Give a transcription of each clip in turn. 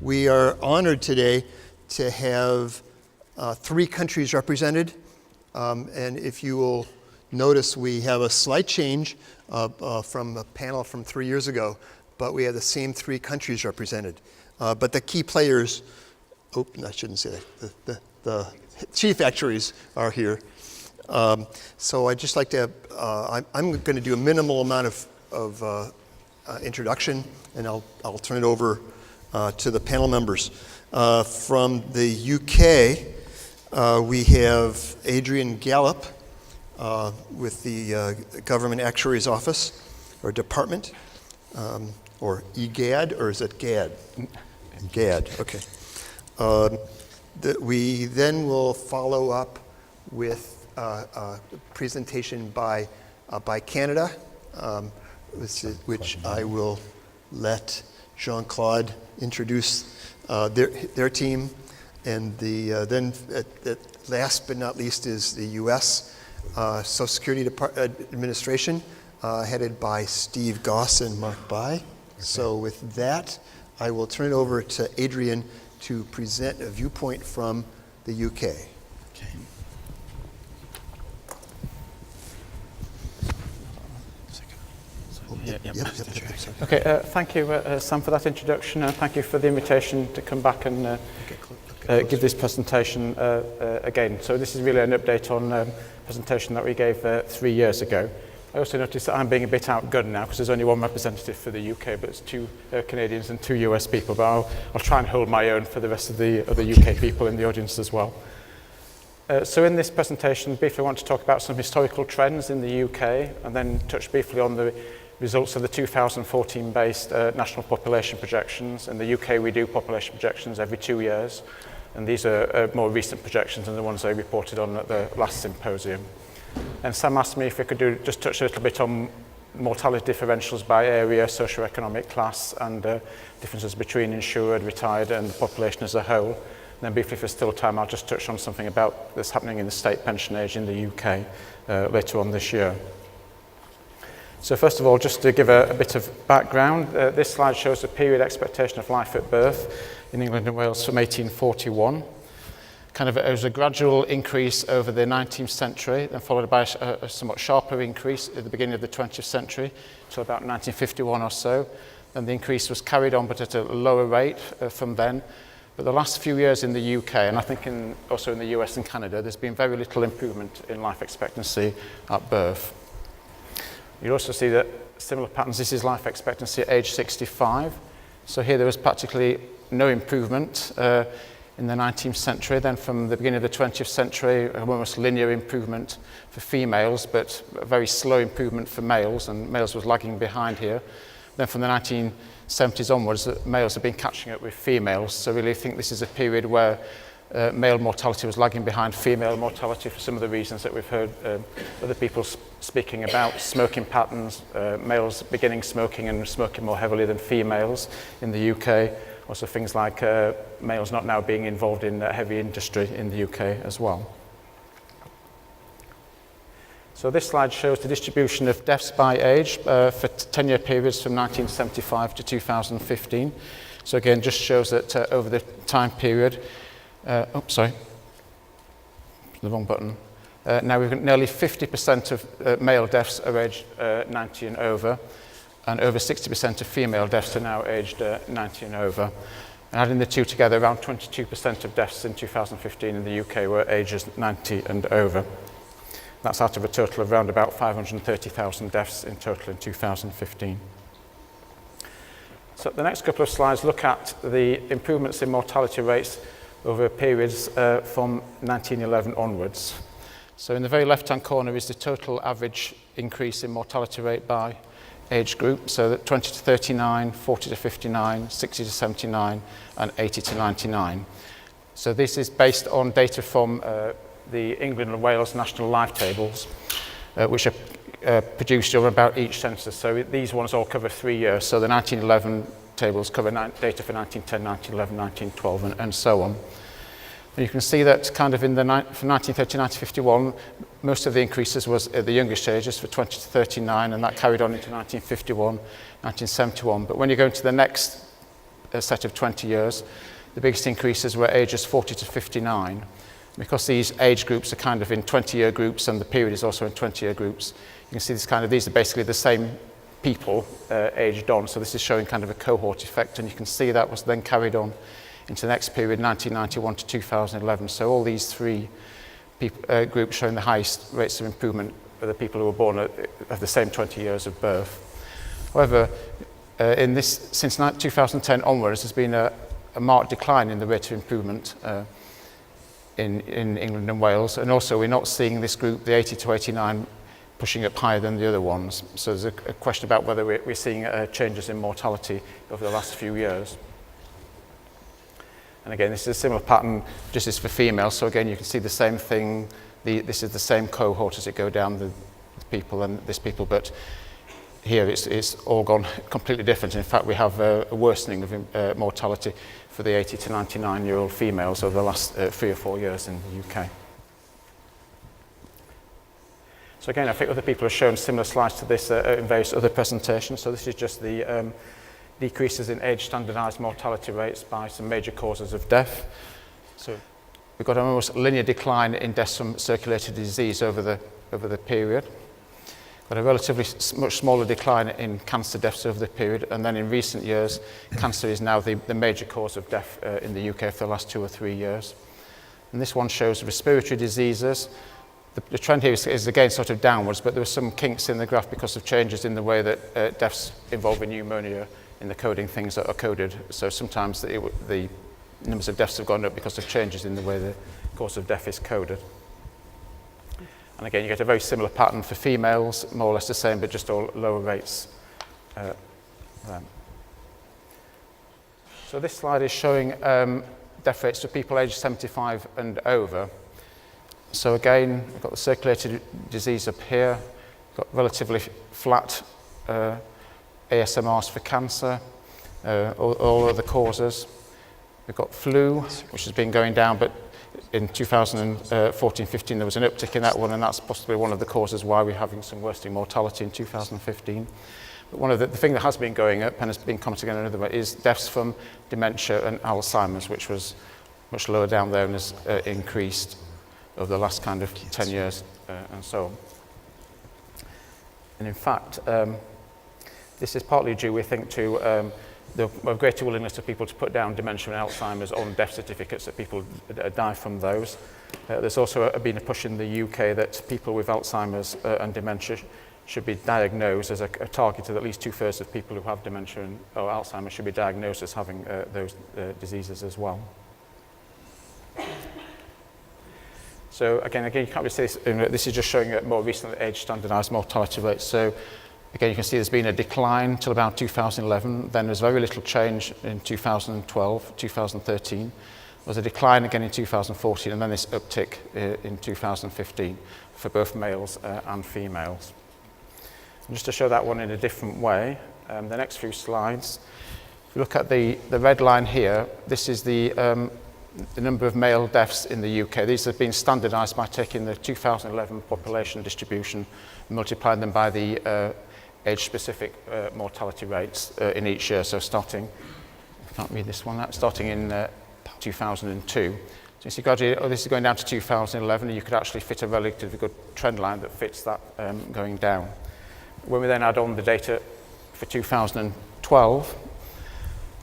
We are honored today to have 3 countries represented. And if you will notice, we have a slight change from a panel from 3 years ago, but we have the same 3 countries represented. But the key players, I shouldn't say that, the chief actuaries are here. So I'd just like to, I'm going to do a minimal amount of introduction, and I'll turn it over to the panel members. From the UK, we have Adrian Gallup with the Government Actuaries Office, or Department, or EGAD, or is it GAD? GAD, okay. We then will follow up with a presentation by Canada, which I will let Jean-Claude introduce their team. And then last but not least is the U.S. Social Security Administration, headed by Steve Goss and Mark Bai. Okay. So with that, I will turn it over to Adrian to present a viewpoint from the UK. Okay. Okay, thank you, Sam, for that introduction, and thank you for the invitation to come back and give this presentation again. So this is really an update on a presentation that we gave 3 years ago. I also noticed that I'm being a bit outgunned now because there's only 1 representative for the UK, but it's 2 Canadians and 2 US people, but I'll try and hold my own for the rest of the other UK people in the audience as well. So in this presentation, briefly I want to talk about some historical trends in the UK, and then touch briefly on the results of the 2014-based national population projections. In the UK, we do population projections every 2 years, and these are more recent projections than the ones I reported on at the last symposium. And Sam asked me if we could just touch a little bit on mortality differentials by area, socio-economic class, and differences between insured, retired, and the population as a whole. And then briefly, if there's still time, I'll just touch on something about this happening in the state pension age in the UK later on this year. So first of all, just to give a bit of background, this slide shows the period expectation of life at birth in England and Wales from 1841. It was a gradual increase over the 19th century, then followed by a somewhat sharper increase at the beginning of the 20th century, till about 1951 or so. Then the increase was carried on, but at a lower rate from then. But the last few years in the UK, and I think also in the US and Canada, there's been very little improvement in life expectancy at birth. You also see that similar patterns. This is life expectancy at age 65. So here there was practically no improvement in the 19th century. Then from the beginning of the 20th century, almost linear improvement for females, but a very slow improvement for males, and males was lagging behind here. Then from the 1970s onwards, males have been catching up with females. So really I think this is a period where male mortality was lagging behind female mortality for some of the reasons that we've heard other people speaking about: smoking patterns, males beginning smoking and smoking more heavily than females in the UK. Also things like males not now being involved in heavy industry in the UK as well. So this slide shows the distribution of deaths by age for 10-year periods from 1975 to 2015. So again, just shows that over the time period, the wrong button. Now we've got nearly 50% of male deaths are aged 90 and over, and over 60% of female deaths are now aged 90 and over. And adding the two together, around 22% of deaths in 2015 in the UK were ages 90 and over. That's out of a total of around about 530,000 deaths in total in 2015. So the next couple of slides look at the improvements in mortality rates over periods from 1911 onwards. So in the very left-hand corner is the total average increase in mortality rate by age group. So that 20 to 39, 40 to 59, 60 to 79, and 80 to 99. So this is based on data from the England and Wales National Life Tables, which are produced over about each census. So these ones all cover 3 years. So the 1911 tables cover data for 1910, 1911, 1912, and so on. And you can see that from 1939 to 51, most of the increases was at the youngest ages for 20 to 39, and that carried on into 1951, 1971. But when you go into the next set of 20 years. The biggest increases were ages 40 to 59. Because these age groups are kind of in 20-year groups and the period is also in 20-year groups, you can see these are basically the same people aged on. So this is showing kind of a cohort effect, and you can see that was then carried on into the next period, 1991 to 2011. So all these three groups showing the highest rates of improvement are the people who were born at the same 20 years of birth. However, since 2010 onwards, there's been a marked decline in the rate of improvement in England and Wales, and also we're not seeing this group, the 80 to 89, pushing up higher than the other ones. So there's a question about whether we're seeing changes in mortality over the last few years. And again, this is a similar pattern, just as for females. So again, you can see the same thing. This is the same cohort as it go down the people and this people, but here it's all gone completely different. In fact, we have a worsening of mortality for the 80 to 99-year-old females over the last 3 or 4 years in the UK. So again, I think other people have shown similar slides to this in various other presentations. So this is just the decreases in age standardised mortality rates by some major causes of death. So we've got an almost linear decline in deaths from circulatory disease over the period. Got a relatively much smaller decline in cancer deaths over the period, and then in recent years, cancer is now the major cause of death in the UK for the last 2 or 3 years. And this one shows respiratory diseases. The trend here is again sort of downwards, but there are some kinks in the graph because of changes in the way that deaths involving pneumonia in the coding things that are coded. So sometimes the numbers of deaths have gone up because of changes in the way the cause of death is coded. And again, you get a very similar pattern for females, more or less the same, but just all lower rates. So this slide is showing death rates for people aged 75 and over. So again, we've got the circulatory disease up here, we've got relatively flat ASMRs for cancer, all other causes. We've got flu, which has been going down, but in 2014-15 there was an uptick in that one, and that's possibly one of the causes why we're having some worsening mortality in 2015. But one of the thing that has been going up and has been commented on another way is deaths from dementia and Alzheimer's, which was much lower down there and has increased over the last kind of 10 years and so on. And in fact, this is partly due, we think, to the greater willingness of people to put down dementia and Alzheimer's on death certificates, that people die from those. There's also been a push in the UK that people with Alzheimer's and dementia should be diagnosed as a target of at least 2/3 of people who have dementia or Alzheimer's should be diagnosed as having those diseases as well. So again, you can't really see this. This is just showing more recently age standardised mortality rates. So again, you can see there's been a decline till about 2011. Then there's very little change in 2012, 2013. There was a decline again in 2014, and then this uptick in 2015 for both males and females. And just to show that one in a different way, the next few slides, if you look at the red line here, this is the number of male deaths in the UK. These have been standardised by taking the 2011 population distribution and multiplying them by the age-specific mortality rates in each year. So starting, I can't read this one, starting in 2002. So you see gradually, this is going down to 2011, and you could actually fit a relatively good trend line that fits that going down. When we then add on the data for 2012,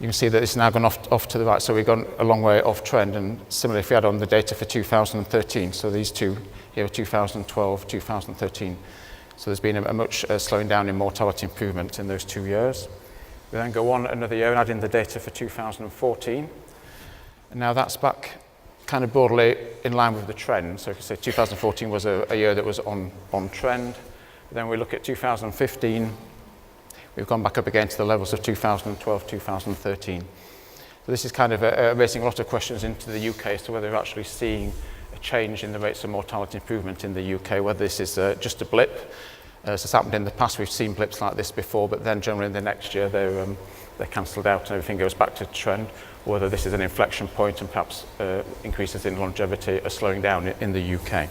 you can see that it's now gone off to the right, so we've gone a long way off trend. And similarly, if we add on the data for 2013, so these two here are 2012, 2013. So there's been a much slowing down in mortality improvement in those 2 years. We then go on another year and add in the data for 2014. And now that's back kind of broadly in line with the trend. So if you say 2014 was a year that was on trend. Then we look at 2015. We've gone back up again to the levels of 2012, 2013. So this is kind of raising a lot of questions into the UK as to whether we're actually seeing a change in the rates of mortality improvement in the UK, whether this is just a blip. As has happened in the past, we've seen blips like this before, but then generally in the next year they're cancelled out and everything goes back to trend, or whether this is an inflection point and perhaps increases in longevity are slowing down in the UK.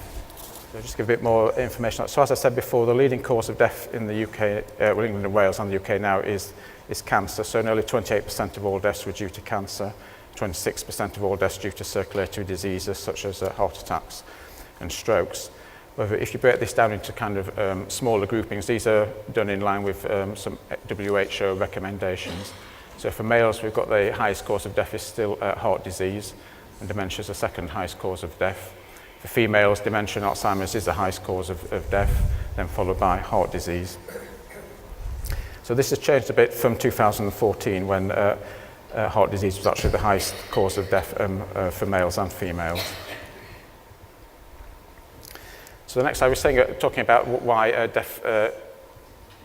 So just give a bit more information. So as I said before, the leading cause of death in the UK, England and Wales and the UK now is is cancer. So nearly 28% of all deaths were due to cancer, 26% of all deaths due to circulatory diseases such as heart attacks and strokes. However, if you break this down into kind of smaller groupings, these are done in line with some WHO recommendations. So for males, we've got the highest cause of death is still heart disease, and dementia is the second highest cause of death. For females, dementia and Alzheimer's is the highest cause of death, then followed by heart disease. So this has changed a bit from 2014 when heart disease was actually the highest cause of death for males and females. So the next, I was talking about why death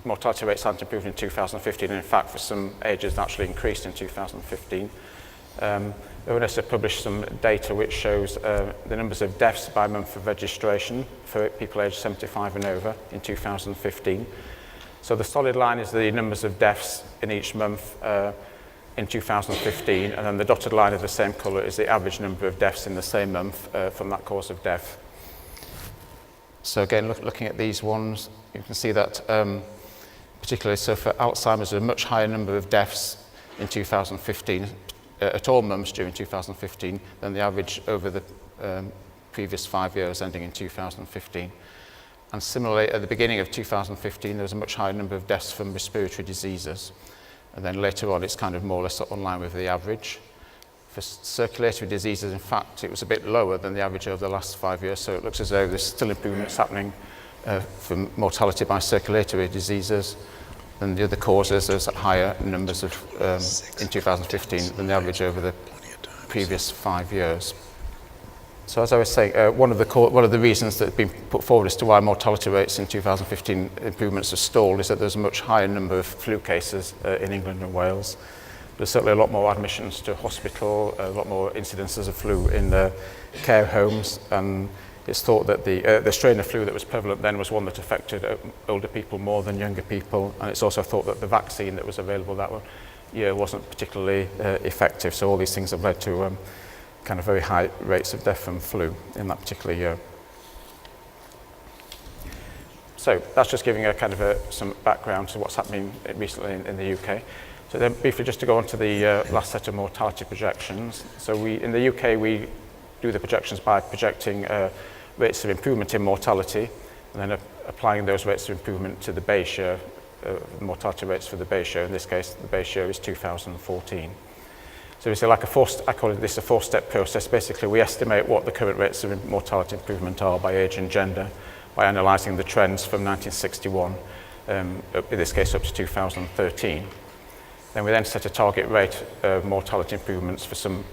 mortality rates hadn't improved in 2015, and in fact for some ages actually increased in 2015. ONS have published some data which shows the numbers of deaths by month of registration for people aged 75 and over in 2015. So the solid line is the numbers of deaths in each month in 2015, and then the dotted line of the same colour is the average number of deaths in the same month from that cause of death. So again, looking at these ones, you can see that particularly so for Alzheimer's, a much higher number of deaths in 2015 at all months during 2015 than the average over the previous 5 years ending in 2015. And similarly, at the beginning of 2015, there was a much higher number of deaths from respiratory diseases. And then later on, it's kind of more or less on line with the average. For circulatory diseases, in fact, it was a bit lower than the average over the last 5 years, so it looks as though there's still improvements happening for mortality by circulatory diseases than the other causes. There's higher numbers of in 2015 than the average over the previous 5 years. So as I was saying, one of the reasons that have been put forward as to why mortality rates in 2015 improvements have stalled is that there's a much higher number of flu cases in England and Wales. There's certainly a lot more admissions to hospital, a lot more incidences of flu in care homes, and it's thought that the strain of flu that was prevalent then was one that affected older people more than younger people, and it's also thought that the vaccine that was available that year wasn't particularly effective. So all these things have led to kind of very high rates of death from flu in that particular year. So that's just giving a kind of some background to what's happening recently in the UK. So then briefly just to go on to the last set of mortality projections. So in the UK we do the projections by projecting rates of improvement in mortality and then applying those rates of improvement to the base year, mortality rates for the base year. In this case the base year is 2014. So it's like I call it this a four-step process. Basically we estimate what the current rates of mortality improvement are by age and gender by analysing the trends from 1961, in this case up to 2013. Then we then set a target rate of mortality improvements for some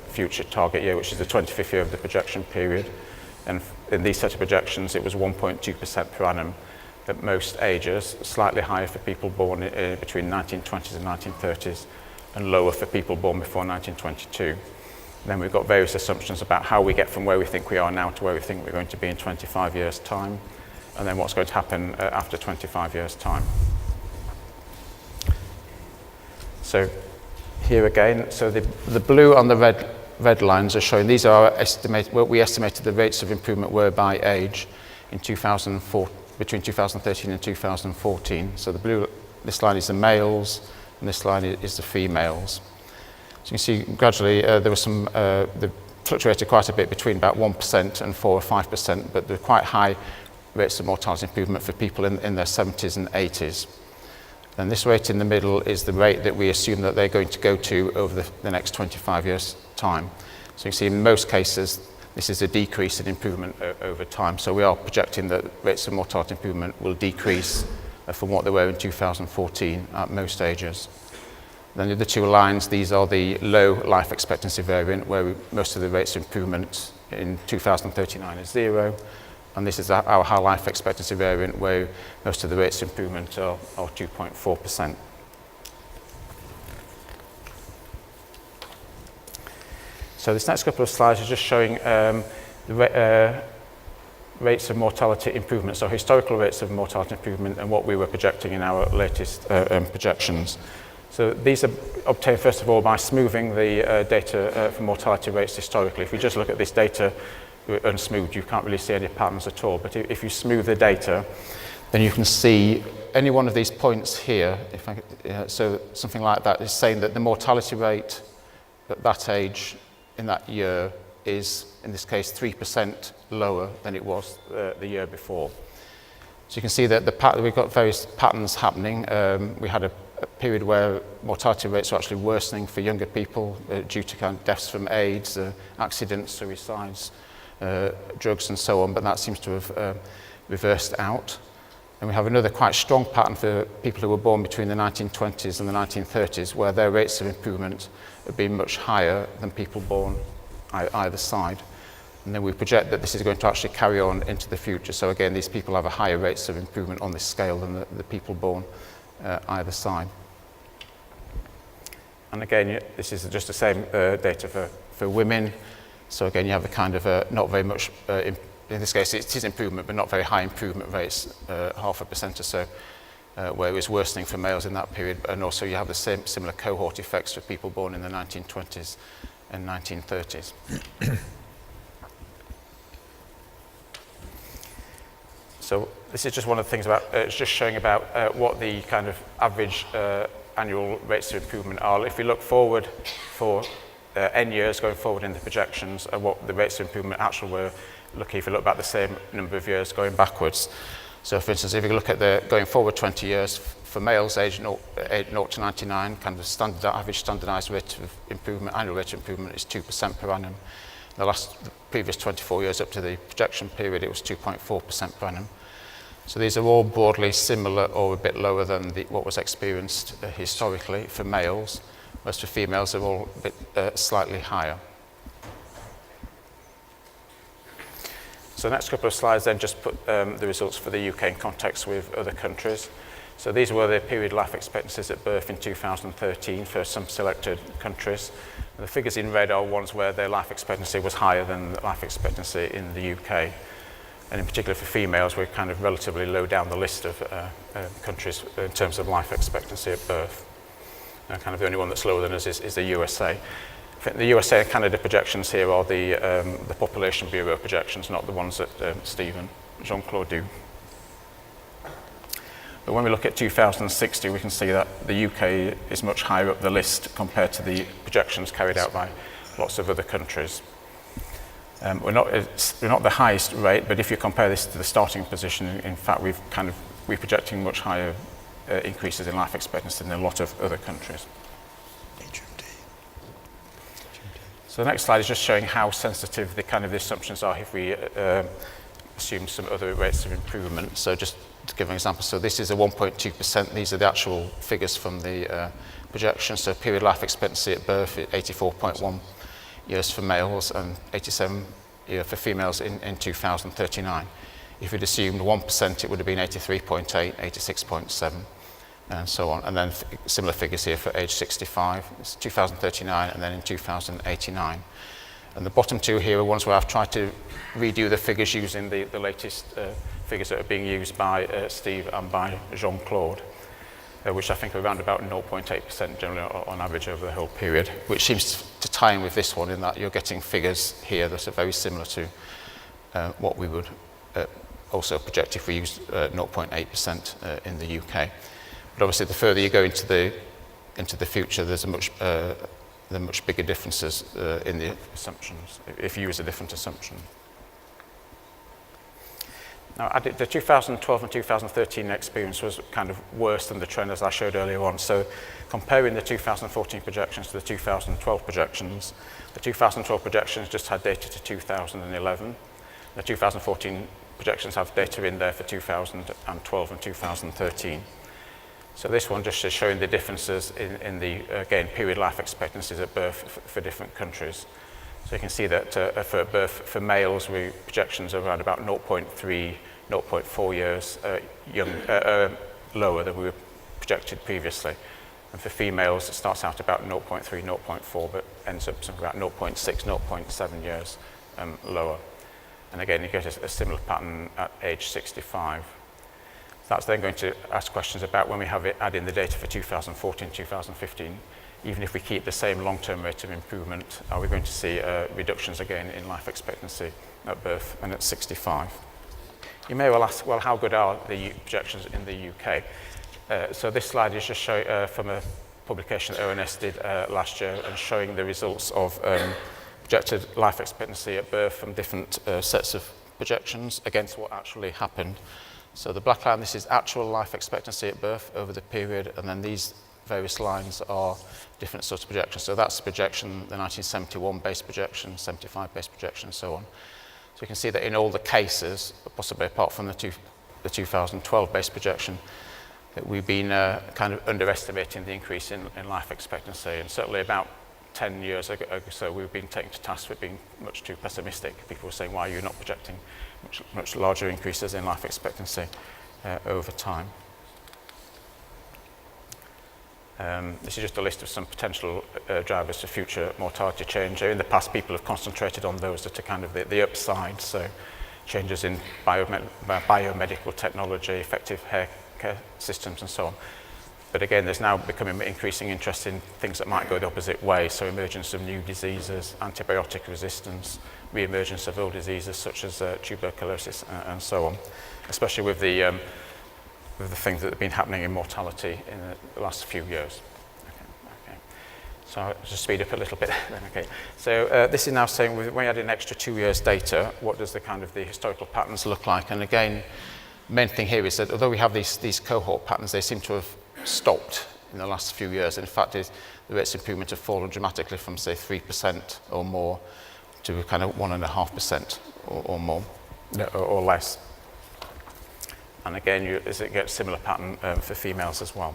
future target year, which is the 25th year of the projection period. And in these set of projections, it was 1.2% per annum at most ages, slightly higher for people born between 1920s and 1930s, and lower for people born before 1922. Then we've got various assumptions about how we get from where we think we are now to where we think we're going to be in 25 years' time, and then what's going to happen after 25 years' time. So here again, so the blue and the red lines are showing, these are what we estimated the rates of improvement were by age in 2004, between 2013 and 2014. So the blue, this line is the males, and this line is the females. So you can see gradually there was some, they fluctuated quite a bit between about 1% and 4 or 5%, but there were quite high rates of mortality improvement for people in their 70s and 80s. And this rate in the middle is the rate that we assume that they're going to go to over the next 25 years' time. So you can see in most cases, this is a decrease in improvement over time. So we are projecting that rates of mortality improvement will decrease from what they were in 2014 at most ages. Then the other two lines, these are the low life expectancy variant, where most of the rates of improvement in 2039 is 0. And this is our high life expectancy variant, where most of the rates of improvement are 2.4%. So this next couple of slides are just showing the rates of mortality improvement, so historical rates of mortality improvement and what we were projecting in our latest projections. So these are obtained first of all by smoothing the data for mortality rates historically. If we just look at this data unsmoothed, you can't really see any patterns at all. But if you smooth the data, then you can see any one of these points here, so something like that is saying that the mortality rate at that age in that year is, in this case, 3% lower than it was the year before. So you can see that we've got various patterns happening. We had a period where mortality rates were actually worsening for younger people due to kind of deaths from AIDS, accidents, suicides, drugs and so on, but that seems to have reversed out. And we have another quite strong pattern for people who were born between the 1920s and the 1930s, where their rates of improvement have been much higher than people born either side. And then we project that this is going to actually carry on into the future. So again, these people have a higher rates of improvement on this scale than the people born either side. And again, this is just the same data for women. So again, you have a kind of not very much, in this case it is improvement, but not very high improvement rates, 0.5% or so, where it was worsening for males in that period. And also you have the same similar cohort effects for people born in the 1920s and 1930s. So this is just one of the things about, it's just showing about what the kind of average annual rates of improvement are. If we look forward for n years going forward in the projections, and what the rates of improvement actually were, if you look back the same number of years going backwards. So for instance, if you look at the going forward 20 years, for males aged 0 to 99, kind of average standardized rate of improvement, annual rate of improvement is 2% per annum. The previous 24 years up to the projection period, it was 2.4% per annum. So these are all broadly similar or a bit lower than what was experienced historically for males, whereas for females they're all a bit slightly higher. So the next couple of slides then just put the results for the UK in context with other countries. So these were the period life expectancies at birth in 2013 for some selected countries. The figures in red are ones where their life expectancy was higher than the life expectancy in the UK. And in particular for females, we're kind of relatively low down the list of countries in terms of life expectancy at birth. Kind of the only one that's lower than us is the USA. I think the USA and Canada projections here are the Population Bureau projections, not the ones that Steve and Jean-Claude do. But when we look at 2060, we can see that the UK is much higher up the list compared to the projections carried out by lots of other countries. We're not the highest rate, but if you compare this to the starting position, in fact, we're projecting much higher increases in life expectancy than a lot of other countries. So the next slide is just showing how sensitive the assumptions are if we assume some other rates of improvement. So just to give an example, so this is a 1.2%. These are the actual figures from the projection. So period life expectancy at birth, 84.1 years for males and 87 years for females in 2039. If we'd assumed 1%, it would have been 83.8, 86.7, and so on. And then similar figures here for age 65, it's 2039, and then in 2089. And the bottom two here are ones where I've tried to redo the figures using the latest figures that are being used by Steve and by Jean-Claude, which I think are around about 0.8% generally on average over the whole period, which seems to tie in with this one in that you're getting figures here that are very similar to what we would also project if we used 0.8% in the UK. But obviously the further you go into the future, there's a much bigger differences in the assumptions if you use a different assumption. Now, the 2012 and 2013 experience was kind of worse than the trend as I showed earlier on. So comparing the 2014 projections to the 2012 projections, the 2012 projections just had data to 2011. The 2014 projections have data in there for 2012 and 2013. So this one just is showing the differences in the, again, period life expectancies at birth for different countries. So you can see that for birth for males, projections are around about 0.3, 0.4 years lower than we were projected previously. And for females, it starts out about 0.3, 0.4, but ends up something about 0.6, 0.7 years lower. And again, you get a similar pattern at age 65. That's then going to ask questions about when we add in the data for 2014, 2015, even if we keep the same long-term rate of improvement, are we going to see reductions again in life expectancy at birth and at 65? You may well ask, well, how good are the projections in the UK? So this slide is just showing from a publication that ONS did last year and showing the results of projected life expectancy at birth from different sets of projections against what actually happened. So the black line, this is actual life expectancy at birth over the period, and then these various lines are different sorts of projections. So that's the projection, the 1971 base projection, 75 base projection, and so on. So you can see that in all the cases, possibly apart from the 2012 base projection, that we've been kind of underestimating the increase in life expectancy, and certainly about 10 years ago so we've been taken to task for being much too pessimistic. People were saying, why are you not projecting much larger increases in life expectancy over time? This is just a list of some potential drivers for future mortality change. In the past, people have concentrated on those that are kind of the upside, so changes in biomedical technology, effective healthcare systems, and so on. But again, there's now becoming increasing interest in things that might go the opposite way, so emergence of new diseases, antibiotic resistance, re-emergence of old diseases such as tuberculosis, and so on, especially with the things that have been happening in mortality in the last few years. Okay. So I'll just speed up a little bit. Okay. So this is now saying when we add an extra 2 years data, what does the kind of the historical patterns look like? And again, the main thing here is that although we have these cohort patterns, they seem to have stopped in the last few years. In fact, the rates of improvement have fallen dramatically from, say, 3% or more to kind of 1.5% or more, or less. And again, you get a similar pattern for females as well.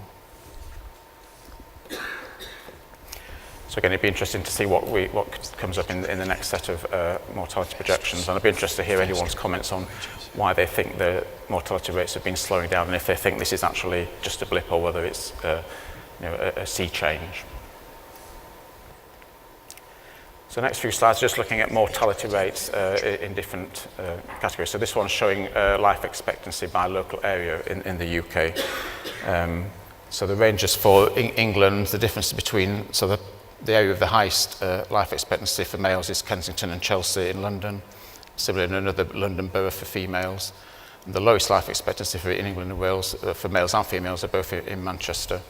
So again, it'd be interesting to see what comes up in the next set of mortality projections. And I'd be interested to hear anyone's comments on why they think the mortality rates have been slowing down, and if they think this is actually just a blip or whether it's a sea change. So the next few slides, just looking at mortality rates in different categories. So this one's showing life expectancy by local area in the UK. So the ranges for England, the difference between, so the area of the highest life expectancy for males is Kensington and Chelsea in London. Similarly, in another London borough for females. And the lowest life expectancy for in England and Wales for males and females are both in Manchester.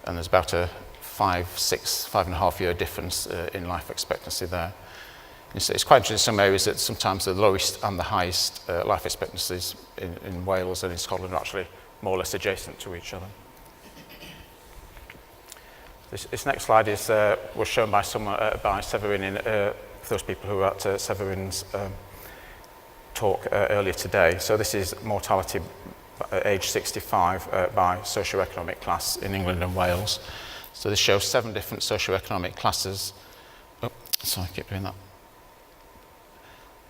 And there's about a 5.5 year difference in life expectancy there. It's quite interesting in some areas that sometimes the lowest and the highest life expectancies in Wales and in Scotland are actually more or less adjacent to each other. This next slide was shown by Severin, for those people who were at Severin's talk earlier today. So this is mortality age 65 by socio-economic class in England and Wales. So this shows 7 different socio-economic classes. Oh, sorry, I keep doing that.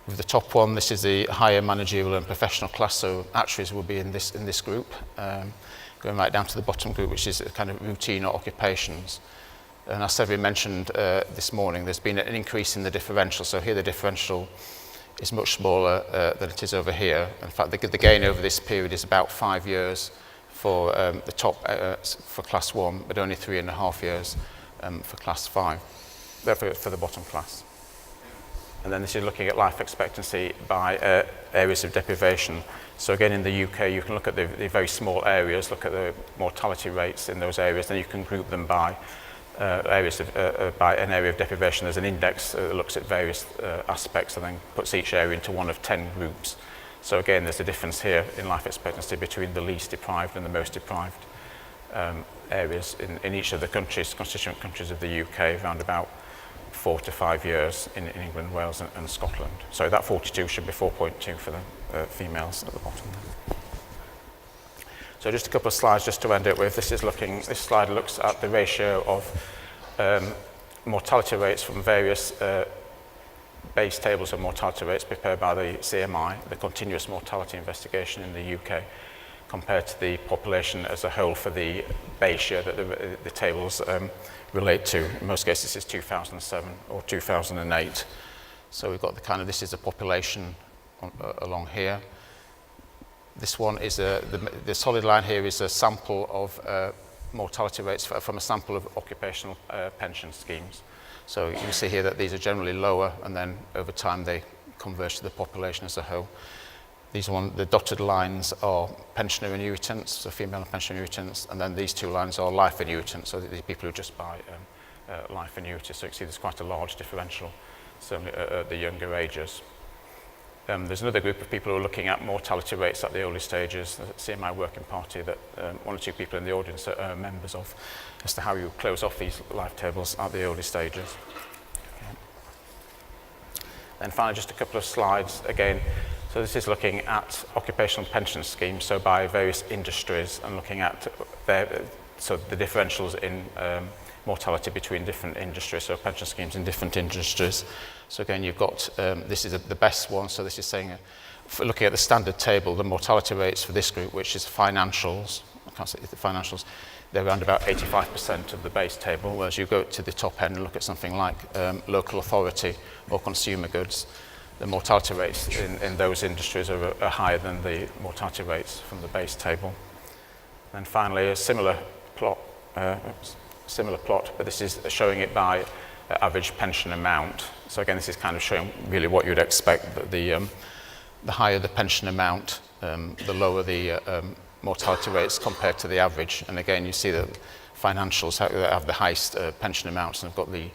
With the top one, this is the higher managerial and professional class, so actuaries will be in this group. Going right down to the bottom group, which is kind of routine or occupations. And as Severin mentioned this morning, there's been an increase in the differential. So here the differential is much smaller than it is over here. In fact, the gain over this period is about 5 years for the top for class 1, but only 3.5 years for class 5, for the bottom class. And then this is looking at life expectancy by areas of deprivation. So again, in the UK, you can look at the very small areas, look at the mortality rates in those areas, then you can group them by areas by an area of deprivation. There's an index that looks at various aspects and then puts each area into one of 10 groups. So again, there's a difference here in life expectancy between the least deprived and the most deprived areas in each of the constituent countries of the UK, around about 4 to 5 years in England, Wales and Scotland. So that 42 should be 4.2 for the females at the bottom. So just a couple of slides just to end it with. This slide looks at the ratio of mortality rates from various base tables of mortality rates prepared by the CMI, the Continuous Mortality Investigation in the UK, compared to the population as a whole for the base year that the tables relate to. In most cases, this is 2007 or 2008. So we've got this is a population along here. This one is the solid line here is a sample of mortality rates from a sample of occupational pension schemes. So you can see here that these are generally lower, and then over time they converge to the population as a whole. The dotted lines are pensioner annuitants, so female pensioner annuitants, and then these two lines are life annuitants, so these people who just buy life annuities. So you can see there's quite a large differential, certainly at the younger ages. There's another group of people who are looking at mortality rates at the early stages. The CMI working party that one or two people in the audience are members of, as to how you close off these life tables at the early stages. Okay. And finally, just a couple of slides again. So this is looking at occupational pension schemes, so by various industries, and looking at the differentials in mortality between different industries, so pension schemes in different industries. So again, you've got, this is the best one, so this is saying, looking at the standard table, the mortality rates for this group, which is financials, I can't say the financials, they're around about 85% of the base table, whereas you go to the top end and look at something like local authority or consumer goods, the mortality rates in those industries are higher than the mortality rates from the base table. And finally, a similar plot, but this is showing it by average pension amount. So again, this is kind of showing really what you'd expect, that the higher the pension amount, the lower the mortality rates compared to the average. And again, you see that financials have the highest pension amounts and have got the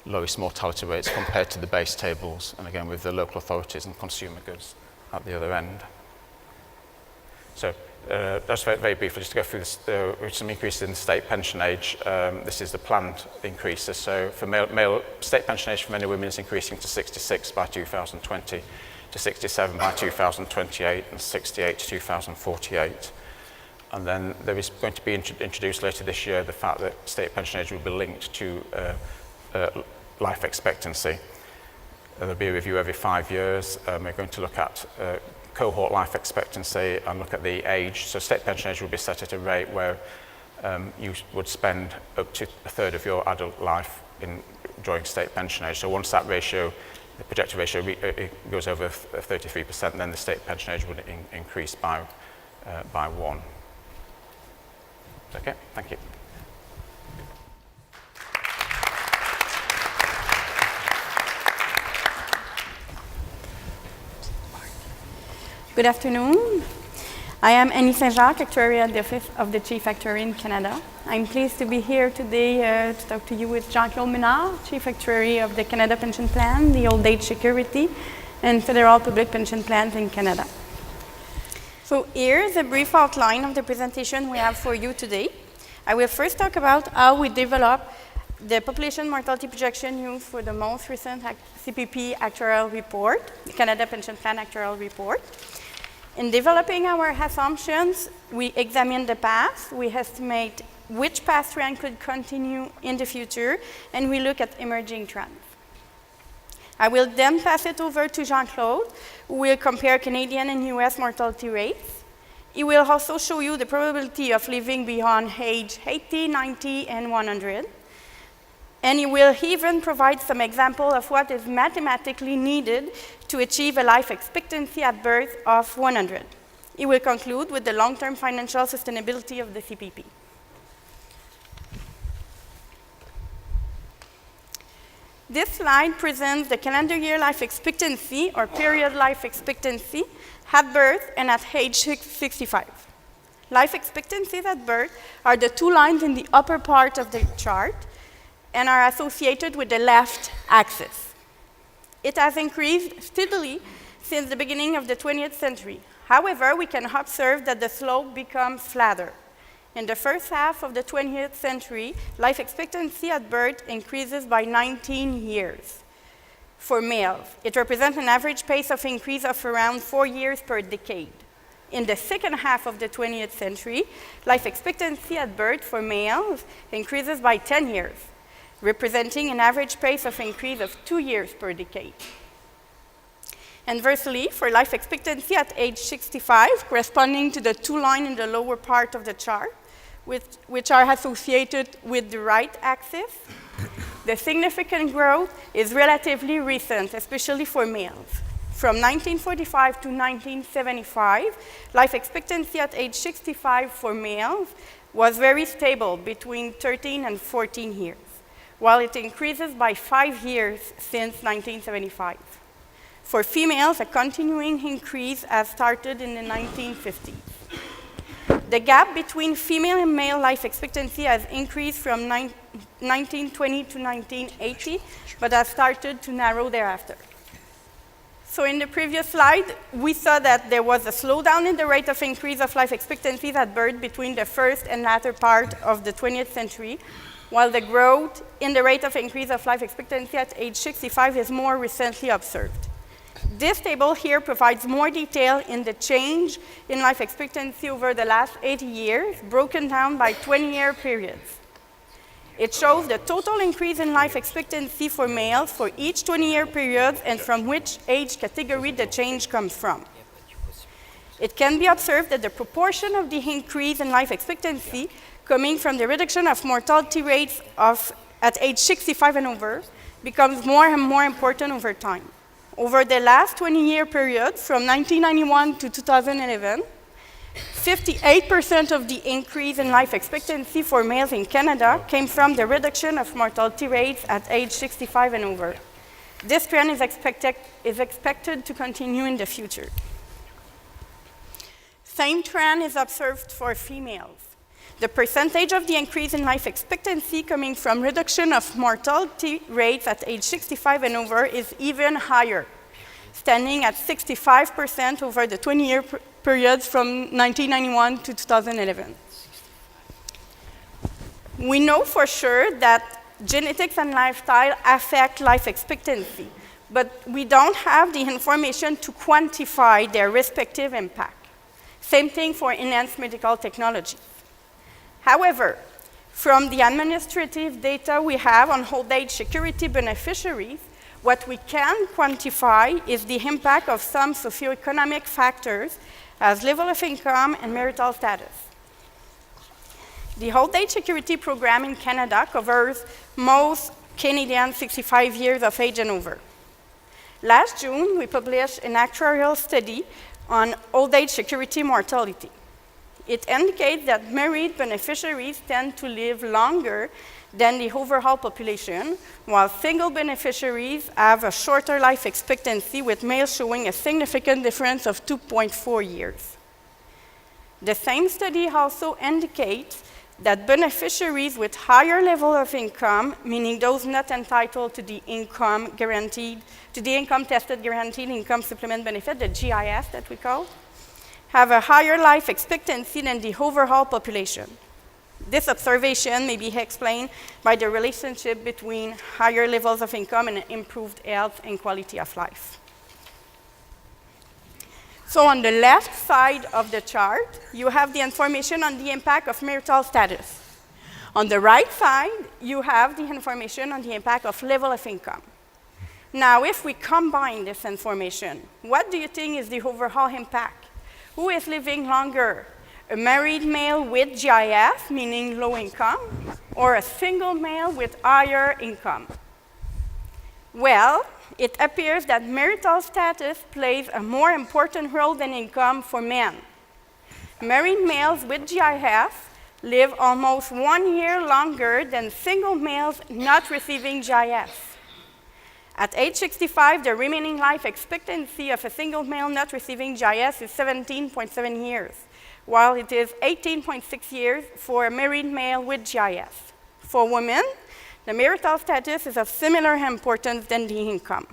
lowest mortality rates compared to the base tables, and again with the local authorities and consumer goods at the other end. So just very briefly, just to go through this, some increases in the state pension age. This is the planned increases. So for male state pension age for men and women is increasing to 66 by 2020, to 67 by 2028, and 68 to 2048. And then there is going to be introduced later this year the fact that state pension age will be linked to life expectancy. There'll be a review every 5 years. We're going to look at cohort life expectancy and look at the age. So state pension age will be set at a rate where you would spend up to a third of your adult life during state pension age. So once that ratio, the projected ratio goes over 33%, then the state pension age would increase by 1. Okay, thank you. Good afternoon. I am Annie Saint-Jacques, Actuary at the Office of the Chief Actuary in Canada. I'm pleased to be here today to talk to you with Jean-Claude Ménard, Chief Actuary of the Canada Pension Plan, the Old Age Security, and Federal Public Pension Plans in Canada. So here's a brief outline of the presentation we have for you today. I will first talk about how we develop the population mortality projection used for the most recent CPP actuarial report, the Canada Pension Plan actuarial report. In developing our assumptions, we examine the past, we estimate which past trend could continue in the future, and we look at emerging trends. I will then pass it over to Jean-Claude, who will compare Canadian and US mortality rates. He will also show you the probability of living beyond age 80, 90, and 100. And he will even provide some example of what is mathematically needed to achieve a life expectancy at birth of 100. He will conclude with the long-term financial sustainability of the CPP. This slide presents the calendar year life expectancy, or period life expectancy, at birth and at age 65. Life expectancies at birth are the two lines in the upper part of the chart and are associated with the left axis. It has increased steadily since the beginning of the 20th century. However, we can observe that the slope becomes flatter. In the first half of the 20th century, life expectancy at birth increases by 19 years. For males, it represents an average pace of increase of around 4 years per decade. In the second half of the 20th century, life expectancy at birth for males increases by 10 years, representing an average pace of increase of 2 years per decade. Inversely, for life expectancy at age 65, corresponding to the two lines in the lower part of the chart, which are associated with the right axis, the significant growth is relatively recent, especially for males. From 1945 to 1975, life expectancy at age 65 for males was very stable, between 13 and 14 years, while it increases by 5 years since 1975. For females, a continuing increase has started in the 1950s. The gap between female and male life expectancy has increased from 1920 to 1980, but has started to narrow thereafter. So in the previous slide, we saw that there was a slowdown in the rate of increase of life expectancies at birth between the first and latter part of the 20th century, while the growth in the rate of increase of life expectancy at age 65 is more recently observed. This table here provides more detail in the change in life expectancy over the last 80 years, broken down by 20-year periods. It shows the total increase in life expectancy for males for each 20-year period and from which age category the change comes from. It can be observed that the proportion of the increase in life expectancy coming from the reduction of mortality rates at age 65 and over becomes more and more important over time. Over the last 20-year period, from 1991 to 2011, 58% of the increase in life expectancy for males in Canada came from the reduction of mortality rates at age 65 and over. This trend is expected to continue in the future. Same trend is observed for females. The percentage of the increase in life expectancy coming from reduction of mortality rates at age 65 and over is even higher, standing at 65% over the 20-year periods from 1991 to 2011. We know for sure that genetics and lifestyle affect life expectancy, but we don't have the information to quantify their respective impact. Same thing for enhanced medical technology. However, from the administrative data we have on old age security beneficiaries, what we can quantify is the impact of some socio-economic factors as level of income and marital status. The old age security program in Canada covers most Canadians 65 years of age and over. Last June, we published an actuarial study on old age security mortality. It indicates that married beneficiaries tend to live longer than the overall population, while single beneficiaries have a shorter life expectancy, with males showing a significant difference of 2.4 years. The same study also indicates that beneficiaries with higher level of income, meaning those not entitled to the income tested guaranteed income supplement benefit, the GIS that we call, have a higher life expectancy than the overall population. This observation may be explained by the relationship between higher levels of income and improved health and quality of life. So on the left side of the chart, you have the information on the impact of marital status. On the right side, you have the information on the impact of level of income. Now, if we combine this information, what do you think is the overall impact? Who is living longer? A married male with GIF, meaning low income, or a single male with higher income? Well, it appears that marital status plays a more important role than income for men. Married males with GIF live almost 1 year longer than single males not receiving GIF. At age 65, the remaining life expectancy of a single male not receiving GIS is 17.7 years, while it is 18.6 years for a married male with GIS. For women, the marital status is of similar importance than the income.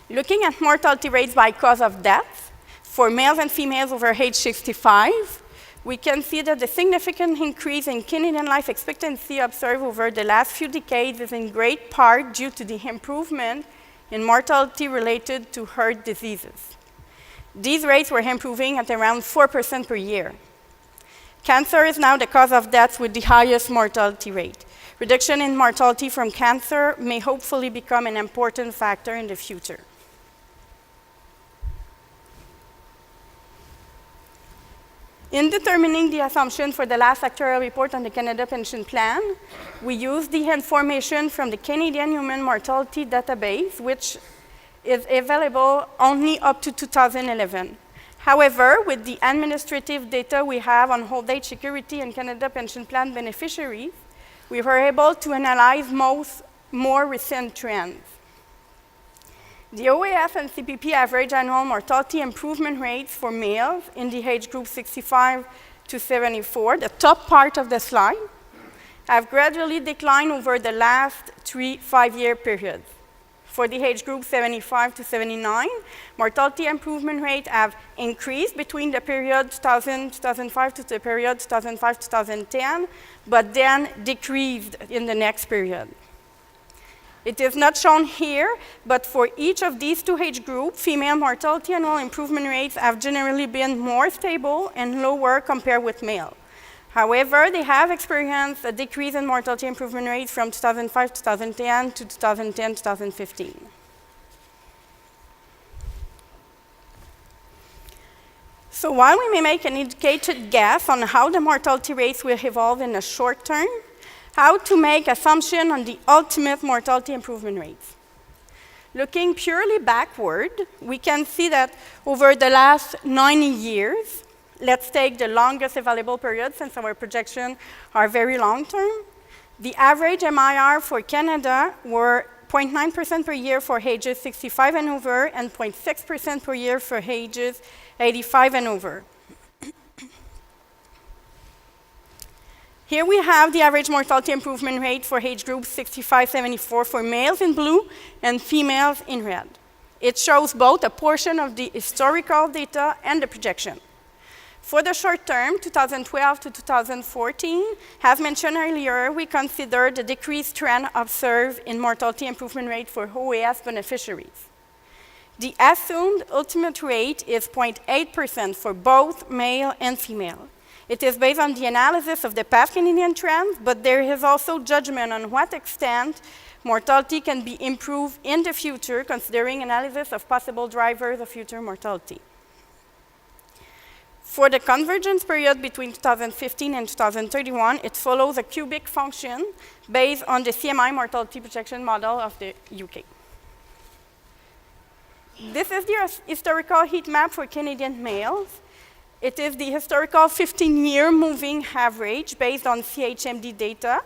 Looking at mortality rates by cause of death, for males and females over age 65, we can see that the significant increase in Canadian life expectancy observed over the last few decades is in great part due to the improvement in mortality related to heart diseases. These rates were improving at around 4% per year. Cancer is now the cause of death with the highest mortality rate. Reduction in mortality from cancer may hopefully become an important factor in the future. In determining the assumption for the last actuarial report on the Canada Pension Plan, we used the information from the Canadian Human Mortality Database, which is available only up to 2011. However, with the administrative data we have on old age security and Canada Pension Plan beneficiaries, we were able to analyze most more recent trends. The OAS and CPP average annual mortality improvement rates for males in the age group 65 to 74, the top part of the slide, have gradually declined over the last 3 5-year periods. For the age group 75 to 79, mortality improvement rates have increased between the period 2005 to the period 2005-2010, but then decreased in the next period. It is not shown here, but for each of these two age groups, female mortality annual improvement rates have generally been more stable and lower compared with male. However, they have experienced a decrease in mortality improvement rates from 2005-2010 to 2010-2015. So while we may make an educated guess on how the mortality rates will evolve in the short term, how to make assumptions on the ultimate mortality improvement rates. Looking purely backward, we can see that over the last 90 years, let's take the longest available period since our projections are very long term. The average MIR for Canada were 0.9% per year for ages 65 and over and 0.6% per year for ages 85 and over. Here we have the average mortality improvement rate for age group 65-74 for males in blue and females in red. It shows both a portion of the historical data and the projection. For the short term, 2012 to 2014, as mentioned earlier, we considered the decreased trend observed in mortality improvement rate for OAS beneficiaries. The assumed ultimate rate is 0.8% for both male and female. It is based on the analysis of the past Canadian trends, but there is also judgment on what extent mortality can be improved in the future, considering analysis of possible drivers of future mortality. For the convergence period between 2015 and 2031, it follows a cubic function based on the CMI mortality projection model of the UK. This is the historical heat map for Canadian males. It is the historical 15-year moving average based on CHMD data.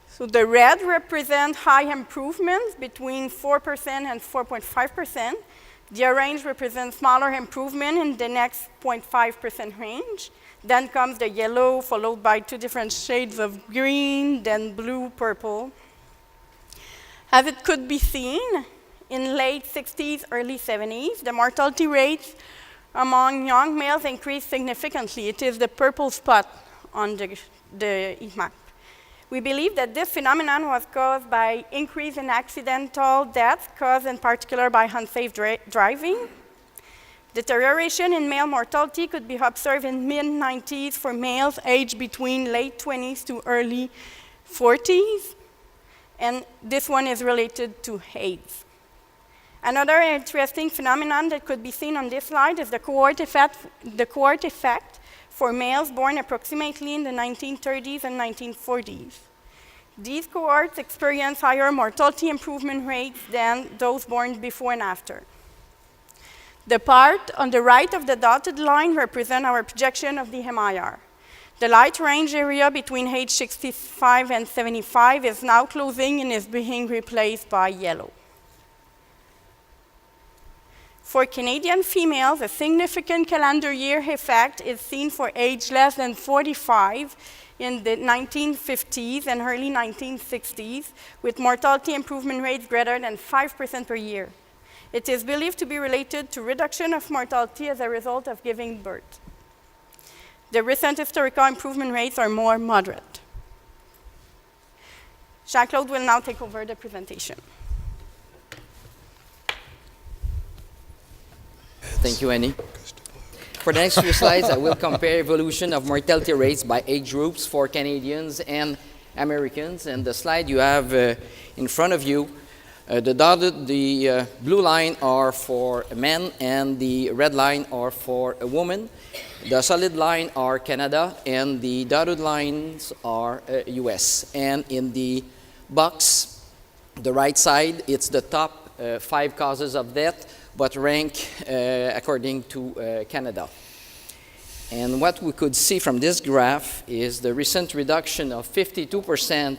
So the red represents high improvements between 4% and 4.5%. The orange represents smaller improvement in the next 0.5% range. Then comes the yellow, followed by 2 different shades of green, then blue, purple. As it could be seen, in late 60s, early 70s, the mortality rates among young males increased significantly. It is the purple spot on the heat map. We believe that this phenomenon was caused by increase in accidental deaths, caused in particular by unsafe driving. Deterioration in male mortality could be observed in mid-90s for males aged between late 20s to early 40s, and this one is related to AIDS. Another interesting phenomenon that could be seen on this slide is the cohort effect for males born approximately in the 1930s and 1940s. These cohorts experience higher mortality improvement rates than those born before and after. The part on the right of the dotted line represents our projection of the MIR. The light range area between age 65 and 75 is now closing and is being replaced by yellow. For Canadian females, a significant calendar year effect is seen for age less than 45 in the 1950s and early 1960s, with mortality improvement rates greater than 5% per year. It is believed to be related to reduction of mortality as a result of giving birth. The recent historical improvement rates are more moderate. Jean-Claude will now take over the presentation. Thank you, Annie. For the next few slides, I will compare evolution of mortality rates by age groups for Canadians and Americans. And the slide you have in front of you, the blue line are for men and the red line are for a woman. The solid line are Canada and the dotted lines are US. And in the box, the right side, it's the top 5 causes of death, but rank according to Canada. And what we could see from this graph is the recent reduction of 52%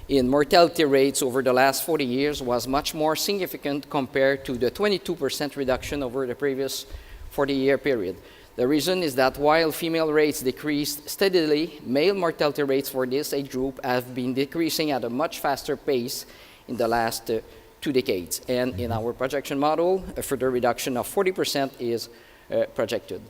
in mortality rates over the last 40 years was much more significant compared to the 22% reduction over the previous 40-year period. The reason is that while female rates decreased steadily, male mortality rates for this age group have been decreasing at a much faster pace in the last 2 decades. And in our projection model, a further reduction of 40% is projected.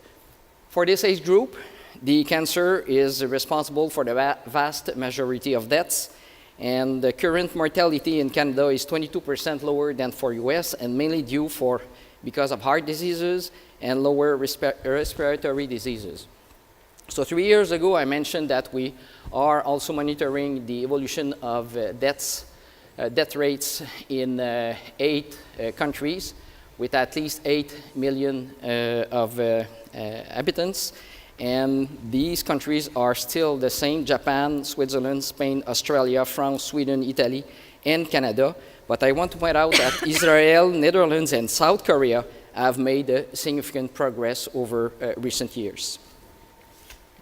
For this age group, the cancer is responsible for the vast majority of deaths, and the current mortality in Canada is 22% lower than for US, and mainly because of heart diseases and lower respiratory diseases. So 3 years ago, I mentioned that we are also monitoring the evolution of death rates in 8 countries with at least 8 million of inhabitants. And these countries are still the same: Japan, Switzerland, Spain, Australia, France, Sweden, Italy, and Canada. But I want to point out that Israel, Netherlands, and South Korea have made significant progress over recent years.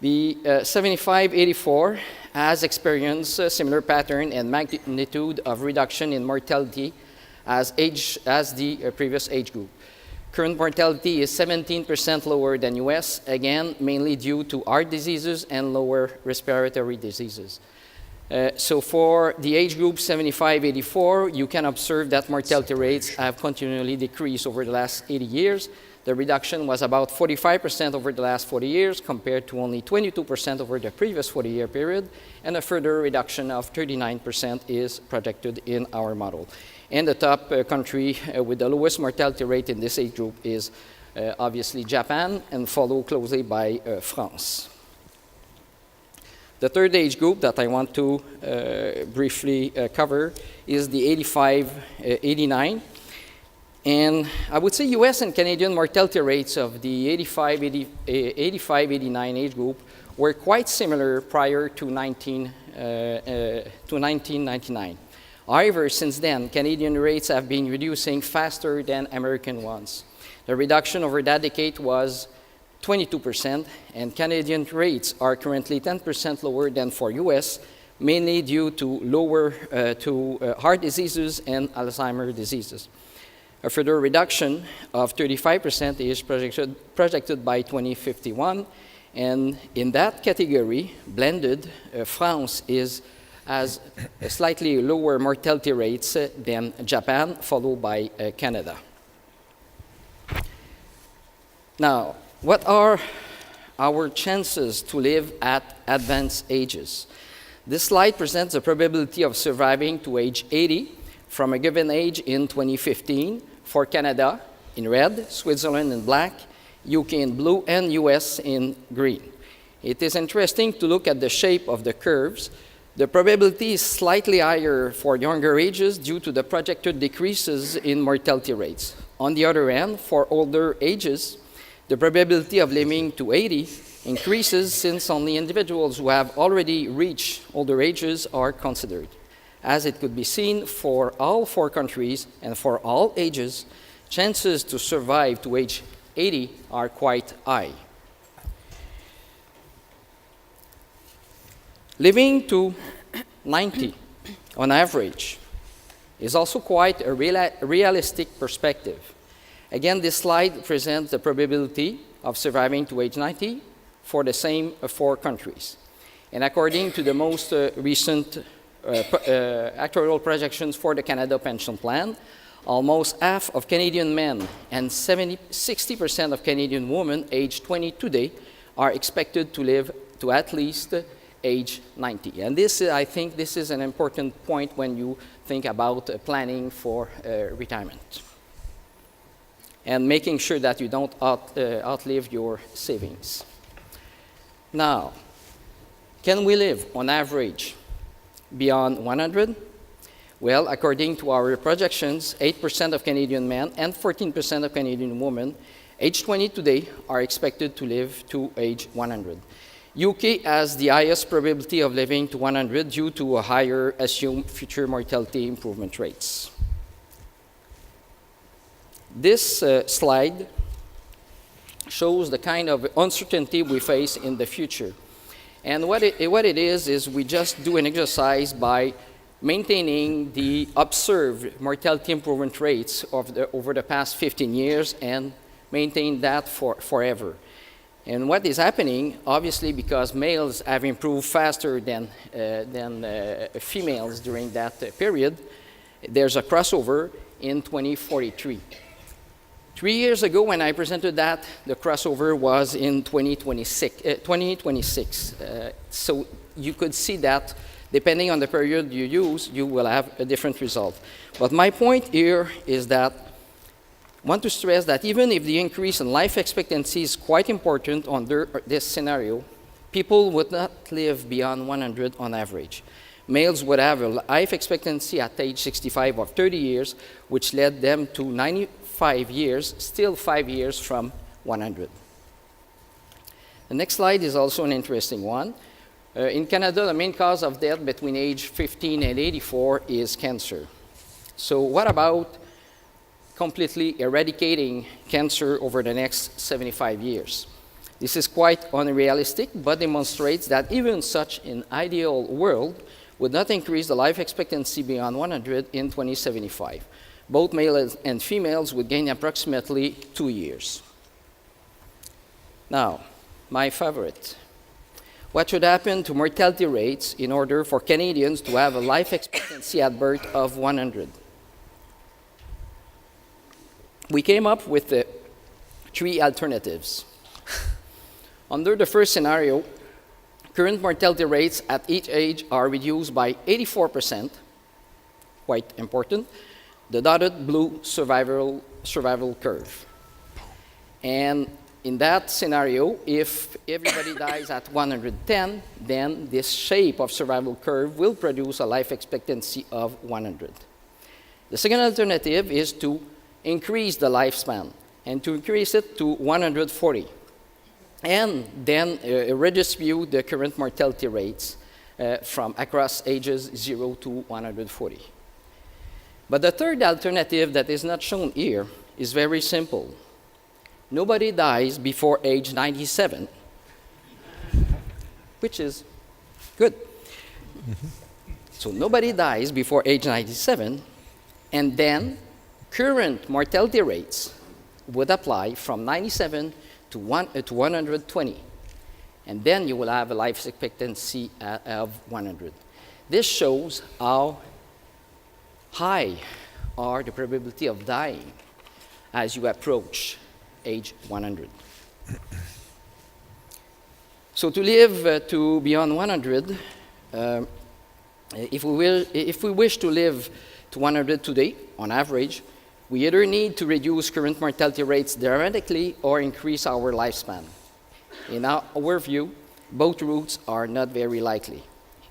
The 75-84 has experienced a similar pattern and magnitude of reduction in mortality as the previous age group. Current mortality is 17% lower than US, again, mainly due to heart diseases and lower respiratory diseases. So for the age group 75-84, you can observe that mortality rates have continually decreased over the last 80 years. The reduction was about 45% over the last 40 years, compared to only 22% over the previous 40-year period, and a further reduction of 39% is projected in our model. And the top country with the lowest mortality rate in this age group is obviously Japan, and followed closely by France. The third age group that I want to briefly cover is the 85-89. And I would say US and Canadian mortality rates of the 85-89 age group were quite similar prior to 1999. However, since then, Canadian rates have been reducing faster than American ones. The reduction over that decade was 22%, and Canadian rates are currently 10% lower than for US, mainly due to heart diseases and Alzheimer's diseases. A further reduction of 35% is projected by 2051, and in that category, blended, France has a slightly lower mortality rates than Japan, followed by Canada. Now, what are our chances to live at advanced ages? This slide presents the probability of surviving to age 80 from a given age in 2015 for Canada in red, Switzerland in black, UK in blue, and US in green. It is interesting to look at the shape of the curves. The probability is slightly higher for younger ages due to the projected decreases in mortality rates. On the other hand, for older ages, the probability of living to 80 increases since only individuals who have already reached older ages are considered. As it could be seen, for all 4 countries and for all ages, chances to survive to age 80 are quite high. Living to 90 on average is also quite a realistic perspective. Again, this slide presents the probability of surviving to age 90 for the same 4 countries. And according to the most recent actuarial projections for the Canada Pension Plan, almost half of Canadian men and 60% of Canadian women aged 20 today are expected to live to at least age 90. And this, I think this is an important point when you think about planning for retirement and making sure that you don't outlive your savings. Now, can we live on average beyond 100? Well, according to our projections, 8% of Canadian men and 14% of Canadian women aged 20 today are expected to live to age 100. UK has the highest probability of living to 100 due to a higher assumed future mortality improvement rates. This slide shows the kind of uncertainty we face in the future. And what it is we just do an exercise by maintaining the observed mortality improvement rates over the past 15 years and maintain that forever. And what is happening, obviously, because males have improved faster than females during that period, there's a crossover in 2043. 3 years ago, when I presented that, the crossover was in 2026. So you could see that, depending on the period you use, you will have a different result. But my point here is that I want to stress that even if the increase in life expectancy is quite important under this scenario, people would not live beyond 100 on average. Males would have a life expectancy at age 65 of 30 years, which led them to 95 years, still 5 years from 100. The next slide is also an interesting one. In Canada, the main cause of death between age 15 and 84 is cancer. So what about completely eradicating cancer over the next 75 years? This is quite unrealistic, but demonstrates that even such an ideal world would not increase the life expectancy beyond 100 in 2075. Both males and females would gain approximately 2 years. Now, my favorite. What should happen to mortality rates in order for Canadians to have a life expectancy at birth of 100? We came up with 3 alternatives. Under the first scenario, current mortality rates at each age are reduced by 84%, quite important, the dotted blue survival curve. And in that scenario, if everybody dies at 110, then this shape of survival curve will produce a life expectancy of 100. The second alternative is to increase the lifespan and to increase it to 140. And then redistribute the current mortality rates from across ages 0 to 140. But the third alternative that is not shown here is very simple. Nobody dies before age 97, which is good. So nobody dies before age 97, and then current mortality rates would apply from 97 to 120. And then you will have a life expectancy of 100. This shows how high are the probability of dying as you approach age 100. So to live to beyond 100, if we wish to live to 100 today, on average, we either need to reduce current mortality rates dramatically or increase our lifespan. In our view, both routes are not very likely.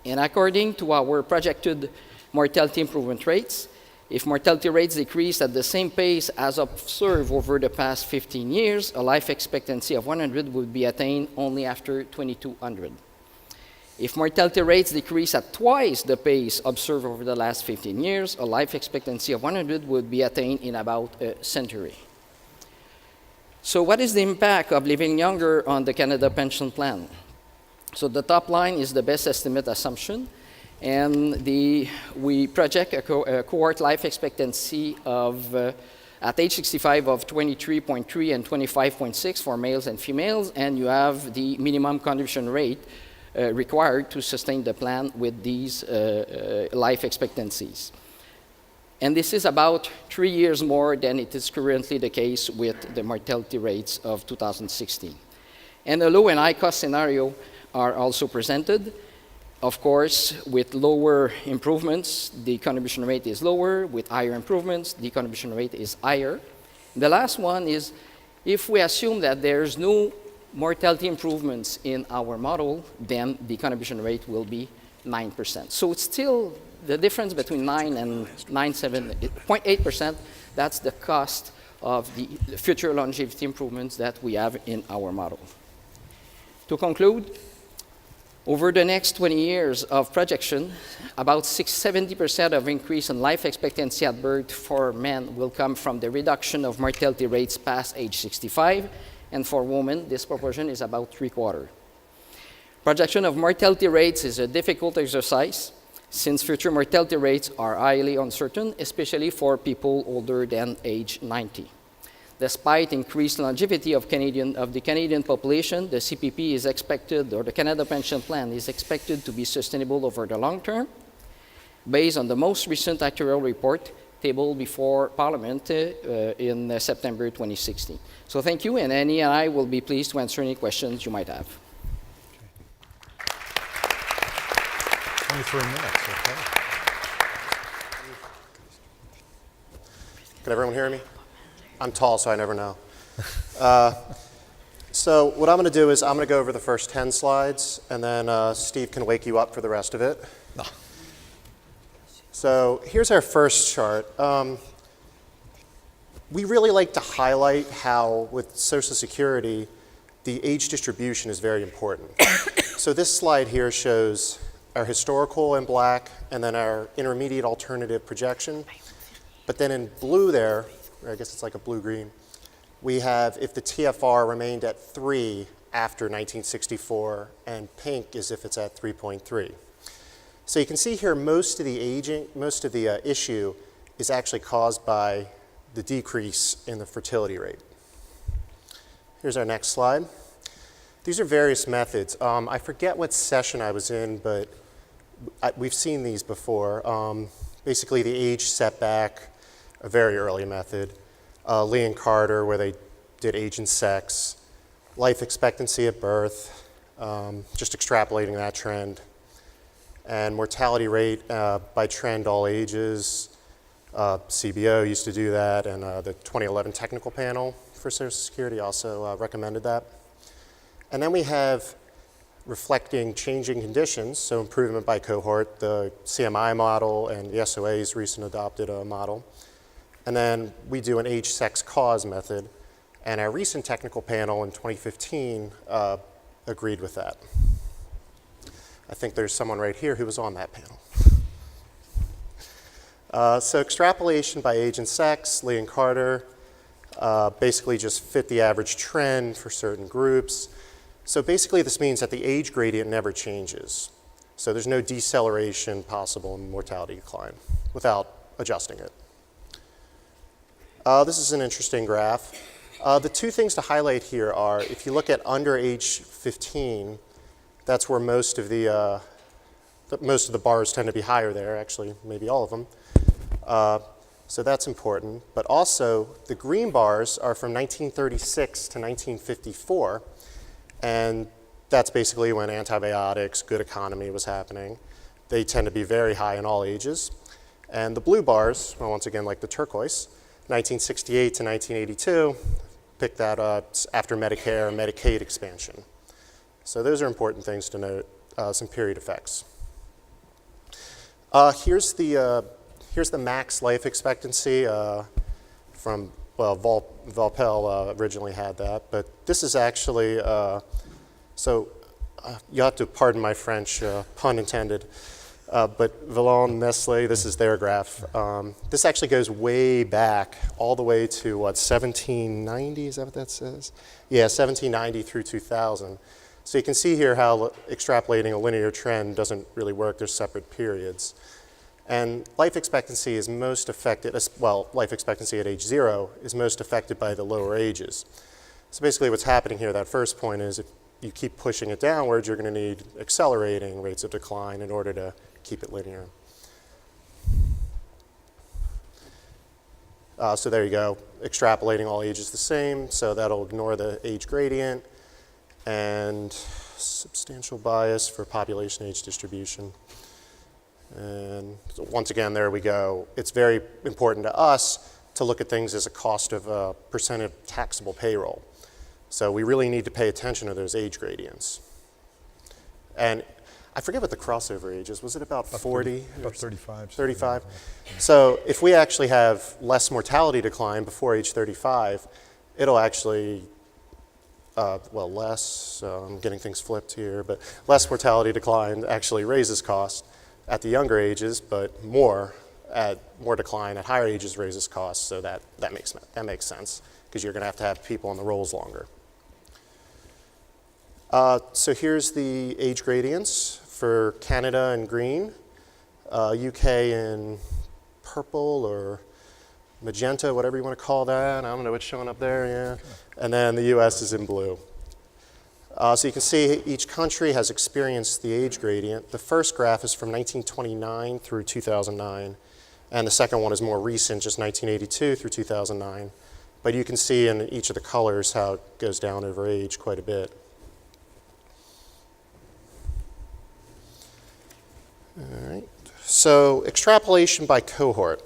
And according to our projected mortality improvement rates, if mortality rates decrease at the same pace as observed over the past 15 years, a life expectancy of 100 would be attained only after 2200. If mortality rates decrease at twice the pace observed over the last 15 years, a life expectancy of 100 would be attained in about a century. So what is the impact of living younger on the Canada Pension Plan? So the top line is the best estimate assumption, and we project a cohort life expectancy of, at age 65 of 23.3 and 25.6 for males and females, and you have the minimum contribution rate required to sustain the plan with these life expectancies. And this is about 3 years more than it is currently the case with the mortality rates of 2016. And a low and high cost scenario are also presented. Of course, with lower improvements, the contribution rate is lower. With higher improvements, the contribution rate is higher. The last one is, if we assume that there's no mortality improvements in our model, then the contribution rate will be 9%. So it's still the difference between 9 and 0.8%. That's the cost of the future longevity improvements that we have in our model. To conclude, over the next 20 years of projection, about 70% of increase in life expectancy at birth for men will come from the reduction of mortality rates past age 65, and for women, this proportion is about 3/4. Projection of mortality rates is a difficult exercise. since future mortality rates are highly uncertain, especially for people older than age 90. Despite increased longevity of the Canadian population, the CPP is expected, or the Canada Pension Plan is expected to be sustainable over the long term, based on the most recent actuarial report tabled before Parliament in September 2016. So thank you, and Annie and I will be pleased to answer any questions you might have. 23 minutes, okay. Can everyone hear me? I'm tall, so I never know. So what I'm going to do is I'm going to go over the first 10 slides, and then Steve can wake you up for the rest of it. No. So here's our first chart. We really like to highlight how, with Social Security, the age distribution is very important. So this slide here shows our historical in black, and then our intermediate alternative projection. But then in blue there, or I guess it's like a blue-green, we have if the TFR remained at 3 after 1964, and pink is if it's at 3.3. So you can see here most of the issue is actually caused by the decrease in the fertility rate. Here's our next slide. These are various methods. I forget what session I was in, but we've seen these before. Basically the age setback, a very early method. Lee and Carter, where they did age and sex. Life expectancy at birth, just extrapolating that trend. And mortality rate by trend, all ages. CBO used to do that, and the 2011 technical panel for Social Security also recommended that. And then we have reflecting changing conditions, so improvement by cohort, the CMI model, and the SOA's recent adopted model. And then we do an age, sex, cause method, and our recent technical panel in 2015 agreed with that. I think there's someone right here who was on that panel. So extrapolation by age and sex, Lee and Carter, basically just fit the average trend for certain groups. So basically this means that the age gradient never changes. So there's no deceleration possible in mortality decline without adjusting it. This is an interesting graph. The two things to highlight here are if you look at under age 15, that's where most of the bars tend to be higher there, actually, maybe all of them. So that's important. But also, the green bars are from 1936 to 1954, and that's basically when antibiotics, good economy was happening. They tend to be very high in all ages. And the blue bars, well, once again, like the turquoise, 1968 to 1982, pick that up after Medicare and Medicaid expansion. So those are important things to note, some period effects. Here's the max life expectancy from, well, Vaupel originally had that, but this is actually, you have to pardon my French, pun intended, but Vallon, Nestle, this is their graph. This actually goes way back, all the way to, what, 1790, is that what that says? Yeah, 1790 through 2000. So you can see here how extrapolating a linear trend doesn't really work. There's separate periods. And life expectancy is most affected, well, life expectancy at age 0 is most affected by the lower ages. So basically what's happening here, that first point, is if you keep pushing it downwards, you're going to need accelerating rates of decline in order to keep it linear. So there you go, extrapolating all ages the same, so that'll ignore the age gradient, and substantial bias for population age distribution. And so once again, there we go. It's very important to us to look at things as a cost of percent of taxable payroll. So we really need to pay attention to those age gradients. And I forget what the crossover age is. Was it about 40? About 35. 35. So if we actually have less mortality decline before age 35, it'll actually, well, less, I'm getting things flipped here, but less mortality decline actually raises cost at the younger ages, but more decline at higher ages raises costs, so that makes sense, because you're going to have people on the rolls longer. So here's the age gradients for Canada in green. UK in purple or magenta, whatever you want to call that. I don't know what's showing up there, yeah. And then the US is in blue. So you can see each country has experienced the age gradient. The first graph is from 1929 through 2009, and the second one is more recent, just 1982 through 2009. But you can see in each of the colors how it goes down over age quite a bit. All right. So extrapolation by cohort.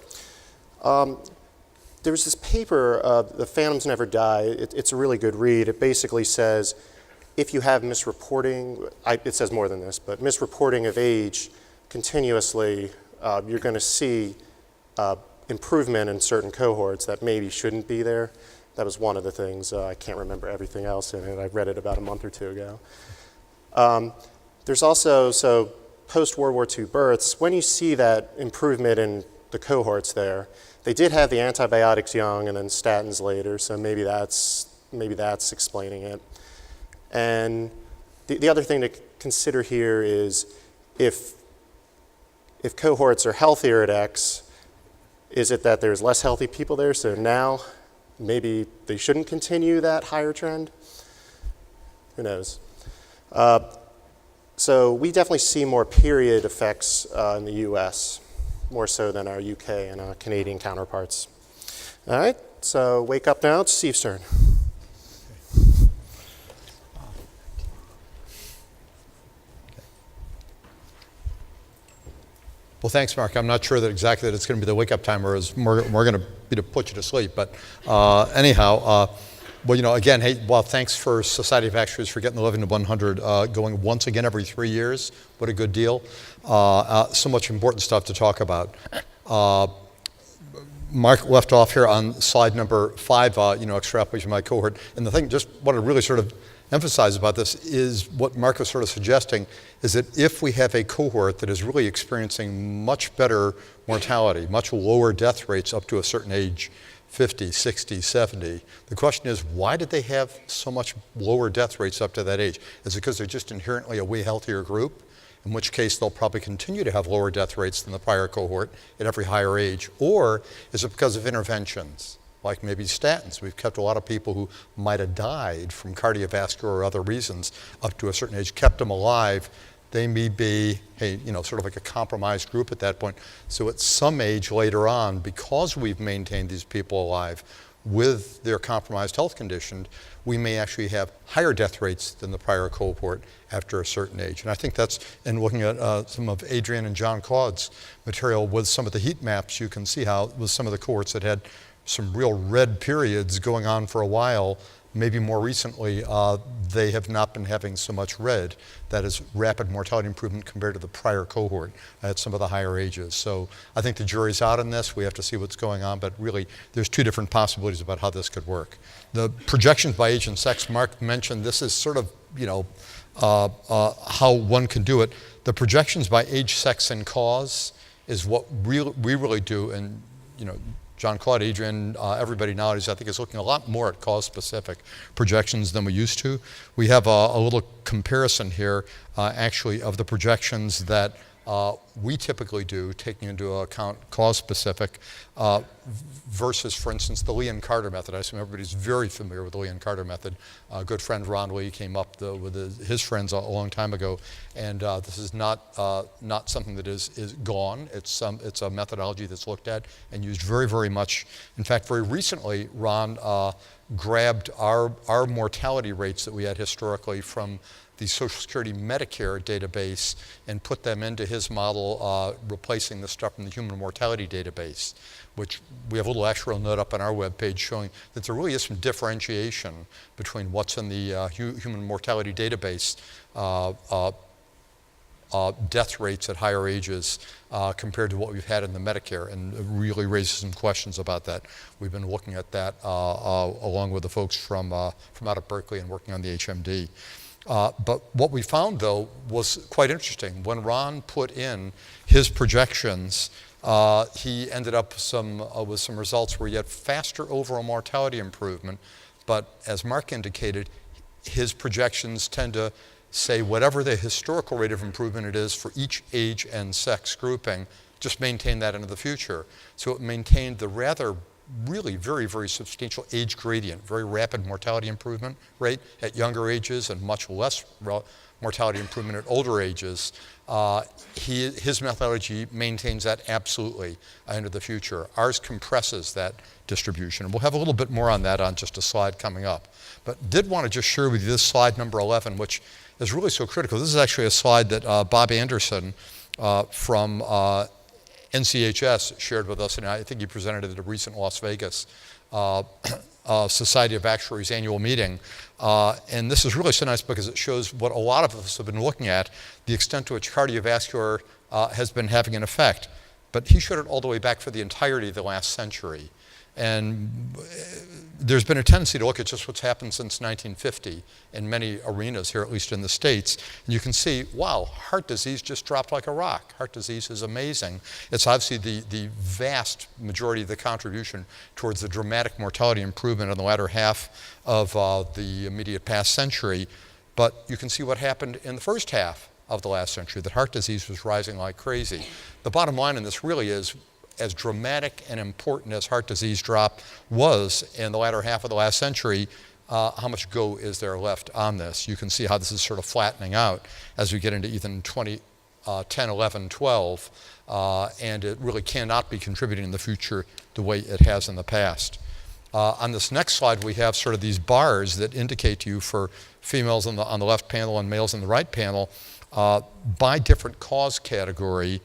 There was this paper, The Phantoms Never Die. It's a really good read. It basically says if you have misreporting, it says more than this, but misreporting of age continuously, you're going to see improvement in certain cohorts that maybe shouldn't be there. That was one of the things. I can't remember everything else in it. I read it about a month or two ago. There's also, so post-World War II births, when you see that improvement in the cohorts there, they did have the antibiotics young and then statins later, so maybe that's explaining it. And the other thing to consider here is if cohorts are healthier at X, is it that there's less healthy people there, so now maybe they shouldn't continue that higher trend? Who knows? So we definitely see more period effects in the US, more so than our UK and Canadian counterparts. All right, so wake up now, it's Steve's turn. Well, thanks, Mark. I'm not sure that exactly that it's going to be the wake-up time, or is more going to be to put you to sleep. But anyhow, well, you know, again, hey, well, thanks for Society of Actuaries for getting the 11 to 100 going once again every 3 years. What a good deal. So much important stuff to talk about. Mark left off here on slide number 5, you know, extrapolation by cohort. And the thing, just what I really sort of emphasize about this is what Mark was sort of suggesting is that if we have a cohort that is really experiencing much better mortality, much lower death rates up to a certain age, 50, 60, 70, the question is, why did they have so much lower death rates up to that age? Is it because they're just inherently a way healthier group, in which case they'll probably continue to have lower death rates than the prior cohort at every higher age? Or is it because of interventions? Like maybe statins. We've kept a lot of people who might have died from cardiovascular or other reasons up to a certain age, kept them alive. They may be, hey, you know, sort of like a compromised group at that point. So at some age later on, because we've maintained these people alive with their compromised health condition, we may actually have higher death rates than the prior cohort after a certain age. And I think that's, in looking at some of Adrian and John Claude's material with some of the heat maps, you can see how with some of the cohorts that had some real red periods going on for a while, maybe more recently, they have not been having so much red. That is rapid mortality improvement compared to the prior cohort at some of the higher ages. So I think the jury's out on this. We have to see what's going on, but really there's two different possibilities about how this could work. The projections by age and sex, Mark mentioned, this is sort of, you know, how one can do it. The projections by age, sex, and cause is what we really do, and, you know, John Claude, Adrian, everybody nowadays, I think, is looking a lot more at cause-specific projections than we used to. We have a little comparison here, actually, of the projections that we typically do, taking into account cause-specific, versus, for instance, the Lee and Carter method. I assume everybody's very familiar with the Lee and Carter method. A good friend, Ron Lee, came up with his friends a long time ago, and this is not something that is gone. It's a methodology that's looked at and used very, very much. In fact, very recently, Ron grabbed our mortality rates that we had historically from the Social Security Medicare database and put them into his model, replacing the stuff from the human mortality database, which we have a little actuarial note up on our webpage showing that there really is some differentiation between what's in the human mortality database death rates at higher ages compared to what we've had in the Medicare, and it really raises some questions about that. We've been looking at that along with the folks from out of Berkeley and working on the HMD. But what we found, though, was quite interesting. When Ron put in his projections, he ended up with some results where he had faster overall mortality improvement, but as Mark indicated, his projections tend to say whatever the historical rate of improvement it is for each age and sex grouping, just maintain that into the future. So it maintained the rather really very, very substantial age gradient, very rapid mortality improvement rate at younger ages and much less mortality improvement at older ages. His methodology maintains that absolutely into the future. Ours compresses that distribution. We'll have a little bit more on that on just a slide coming up. But did want to just share with you this slide number 11, which is really so critical. This is actually a slide that Bob Anderson from NCHS shared with us, and I think he presented it at a recent Las Vegas Society of Actuaries annual meeting. And this is really so nice because it shows what a lot of us have been looking at, the extent to which cardiovascular has been having an effect. But he showed it all the way back for the entirety of the last century. And there's been a tendency to look at just what's happened since 1950 in many arenas here, at least in the States. And you can see, wow, heart disease just dropped like a rock. Heart disease is amazing. It's obviously the vast majority of the contribution towards the dramatic mortality improvement in the latter half of the immediate past century. But you can see what happened in the first half of the last century, that heart disease was rising like crazy. The bottom line in this really is, as dramatic and important as heart disease drop was in the latter half of the last century, how much go is there left on this? You can see how this is sort of flattening out as we get into even 2010, 11, 12, and it really cannot be contributing in the future the way it has in the past. On this next slide, we have sort of these bars that indicate to you for females on the left panel and males on the right panel by different cause category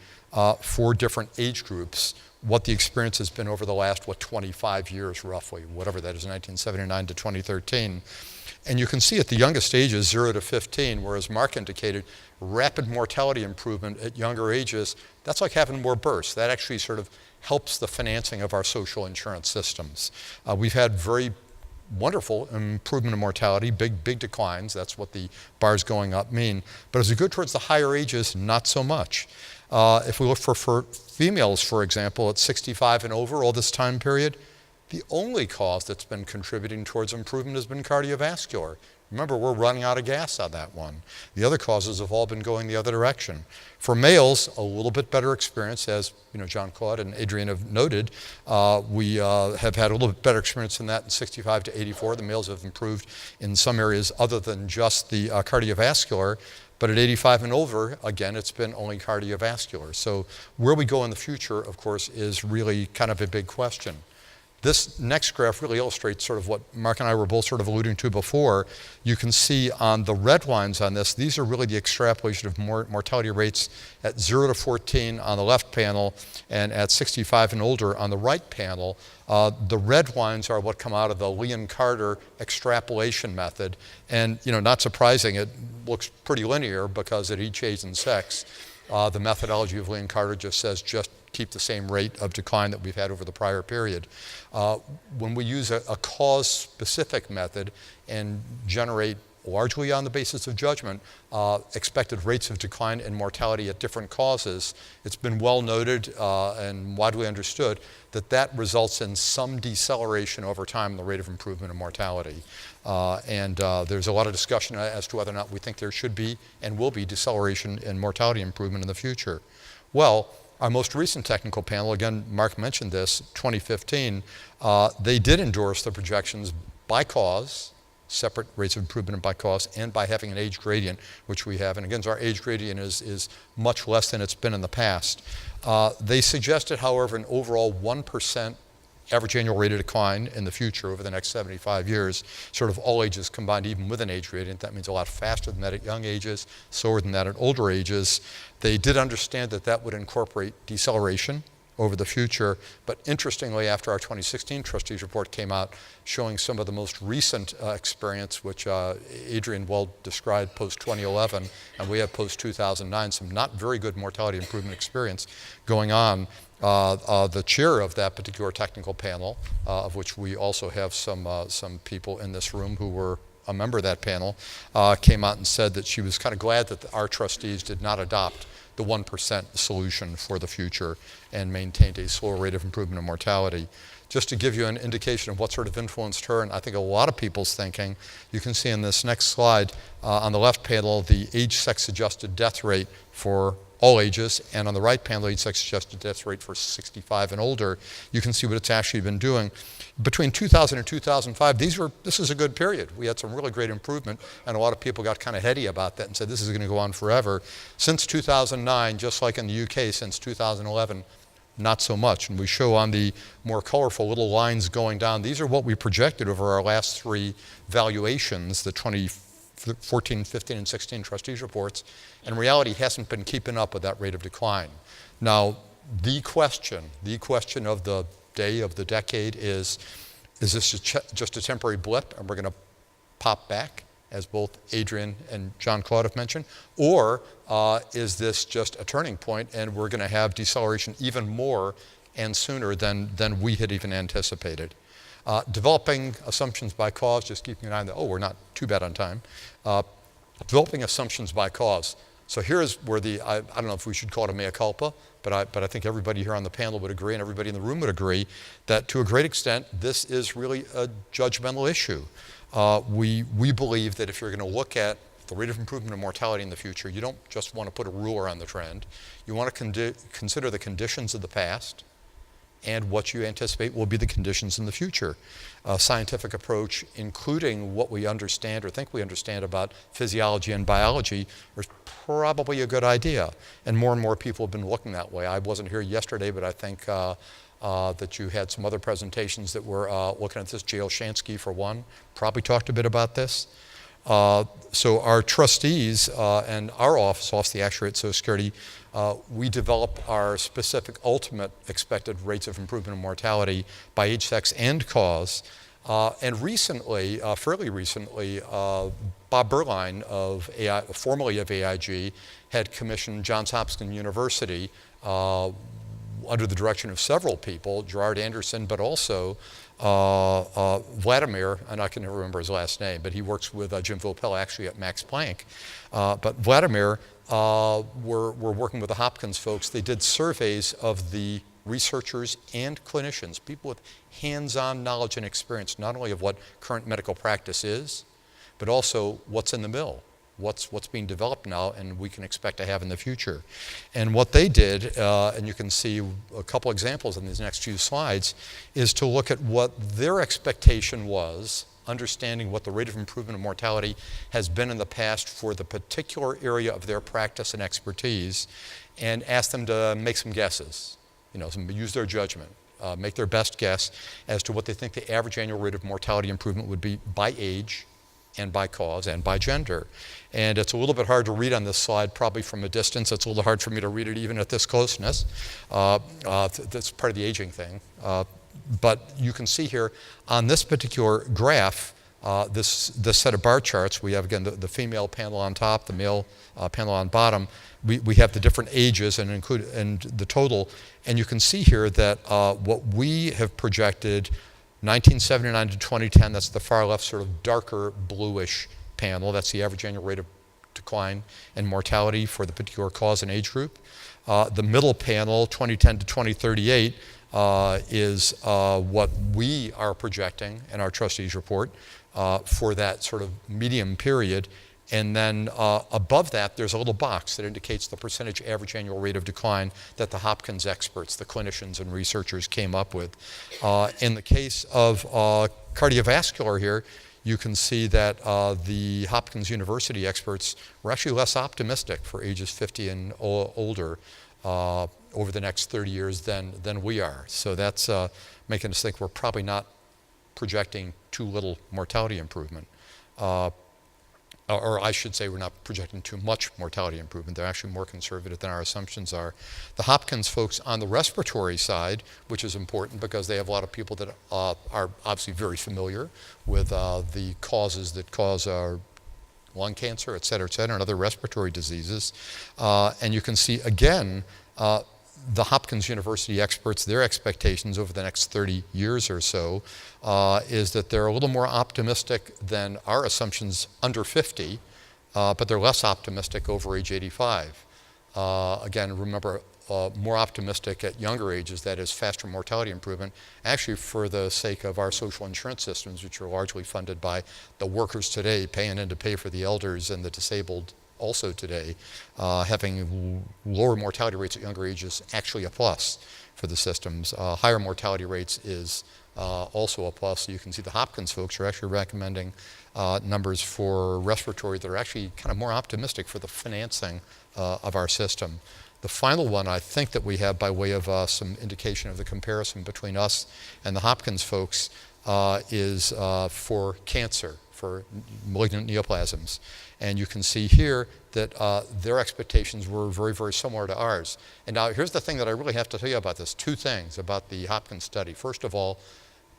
for different age groups, what the experience has been over the last, 25 years roughly, whatever that is, 1979 to 2013. And you can see at the youngest ages, 0 to 15, whereas Mark indicated rapid mortality improvement at younger ages, that's like having more births. That actually sort of helps the financing of our social insurance systems. We've had very wonderful improvement in mortality, big declines. That's what the bars going up mean. But as we go towards the higher ages, not so much. If we look for females, for example, at 65 and over, all this time period, the only cause that's been contributing towards improvement has been cardiovascular. Remember, we're running out of gas on that one. The other causes have all been going the other direction. For males, a little bit better experience, as Jean-Claude and Adrian have noted. We have had a little bit better experience than that in 65 to 84. The males have improved in some areas other than just the cardiovascular. But at 85 and over, again, it's been only cardiovascular. So where we go in the future, of course, is really kind of a big question. This next graph really illustrates sort of what Mark and I were both sort of alluding to before. You can see on the red lines on this, these are really the extrapolation of mortality rates at 0 to 14 on the left panel and at 65 and older on the right panel. The red lines are what come out of the Leon-Carter extrapolation method. And, not surprising, it looks pretty linear because at each age and sex, the methodology of Leon-Carter just says just keep the same rate of decline that we've had over the prior period. When we use a cause-specific method and generate largely on the basis of judgment, expected rates of decline and mortality at different causes, it's been well noted and widely understood that that results in some deceleration over time in the rate of improvement in mortality. There's a lot of discussion as to whether or not we think there should be and will be deceleration in mortality improvement in the future. Well, our most recent technical panel, again, Mark mentioned this, 2015, they did endorse the projections by cause, separate rates of improvement by cause, and by having an age gradient, which we have. And again, our age gradient is much less than it's been in the past. They suggested, however, an overall 1% average annual rate of decline in the future over the next 75 years, sort of all ages combined, even with an age gradient. That means a lot faster than that at young ages, slower than that at older ages. They did understand that that would incorporate deceleration over the future, but interestingly, after our 2016 trustees report came out showing some of the most recent experience, which Adrian well described post-2011, and we have post-2009, some not very good mortality improvement experience going on. The chair of that particular technical panel, of which we also have some people in this room who were a member of that panel, came out and said that she was kind of glad that our trustees did not adopt the 1% solution for the future and maintained a slower rate of improvement in mortality. Just to give you an indication of what sort of influenced her, and I think a lot of people's thinking, you can see in this next slide on the left panel the age sex adjusted death rate for all ages, and on the right panel, age sex adjusted death rate for 65 and older. You can see what it's actually been doing. Between 2000 and 2005, this is a good period. We had some really great improvement, and a lot of people got kind of heady about that and said this is going to go on forever. Since 2009, just like in the UK, since 2011, not so much. And we show on the more colorful little lines going down, these are what we projected over our last three valuations, the 2014, 15, and 16 trustees reports, and reality hasn't been keeping up with that rate of decline. Now, the question of the day, of the decade is this just a temporary blip and we're going to pop back, as both Adrian and Jean-Claude have mentioned, or is this just a turning point and we're going to have deceleration even more and sooner than we had even anticipated? Developing assumptions by cause, just keeping an eye on that. Oh, we're not too bad on time. Developing assumptions by cause. So here's where I don't know if we should call it a mea culpa, but I think everybody here on the panel would agree and everybody in the room would agree that to a great extent, this is really a judgmental issue. We believe that if you're going to look at the rate of improvement in mortality in the future, you don't just want to put a ruler on the trend. You want to consider the conditions of the past and what you anticipate will be the conditions in the future. A scientific approach, including what we understand or think we understand about physiology and biology, is probably a good idea. And more people have been looking that way. I wasn't here yesterday, but I think that you had some other presentations that were looking at this. J. Olshansky, for one, probably talked a bit about this. So our trustees and our office of the Actuary at Social Security, we develop our specific ultimate expected rates of improvement in mortality by age, sex, and cause. And recently, fairly recently, Bob Berline, formerly of AIG, had commissioned Johns Hopkins University under the direction of several people, Gerard Anderson, but also Vladimir, and I can never remember his last name, but he works with Jim Vaupel actually at Max Planck. But Vladimir were working with the Hopkins folks. They did surveys of the researchers and clinicians, people with hands-on knowledge and experience, not only of what current medical practice is, but also what's in the mill. What's being developed now and we can expect to have in the future. And what they did, and you can see a couple examples in these next few slides, is to look at what their expectation was, understanding what the rate of improvement of mortality has been in the past for the particular area of their practice and expertise, and ask them to make some guesses, use their judgment. Make their best guess as to what they think the average annual rate of mortality improvement would be by age, and by cause, and by gender. And it's a little bit hard to read on this slide, probably from a distance. It's a little hard for me to read it even at this closeness. That's part of the aging thing. But you can see here on this particular graph, this set of bar charts, we have again the female panel on top, the male panel on bottom. We have the different ages and the total. And you can see here that what we have projected 1979 to 2010, that's the far left sort of darker bluish panel. That's the average annual rate of decline and mortality for the particular cause and age group. The middle panel, 2010 to 2038, is what we are projecting in our trustees report for that sort of medium period. And then above that, there's a little box that indicates the percentage average annual rate of decline that the Hopkins experts, the clinicians and researchers came up with. In the case of cardiovascular here, you can see that the Hopkins University experts were actually less optimistic for ages 50 and older over the next 30 years than we are. So that's making us think we're probably not projecting too little mortality improvement. Or I should say we're not projecting too much mortality improvement. They're actually more conservative than our assumptions are. The Hopkins folks on the respiratory side, which is important because they have a lot of people that are obviously very familiar with the causes that cause lung cancer, et cetera, and other respiratory diseases. And you can see, again, the Hopkins University experts, their expectations over the next 30 years or so is that they're a little more optimistic than our assumptions under 50, but they're less optimistic over age 85. Again, remember, more optimistic at younger ages, that is faster mortality improvement, actually for the sake of our social insurance systems, which are largely funded by the workers today, paying in to pay for the elders and the disabled also today. Having lower mortality rates at younger ages actually a plus for the systems. Higher mortality rates is also a plus. So you can see the Hopkins folks are actually recommending numbers for respiratory that are actually kind of more optimistic for the financing of our system. The final one I think that we have by way of some indication of the comparison between us and the Hopkins folks is for cancer, for malignant neoplasms. And you can see here that their expectations were very, very similar to ours. And now here's the thing that I really have to tell you about this. Two things about the Hopkins study. First of all,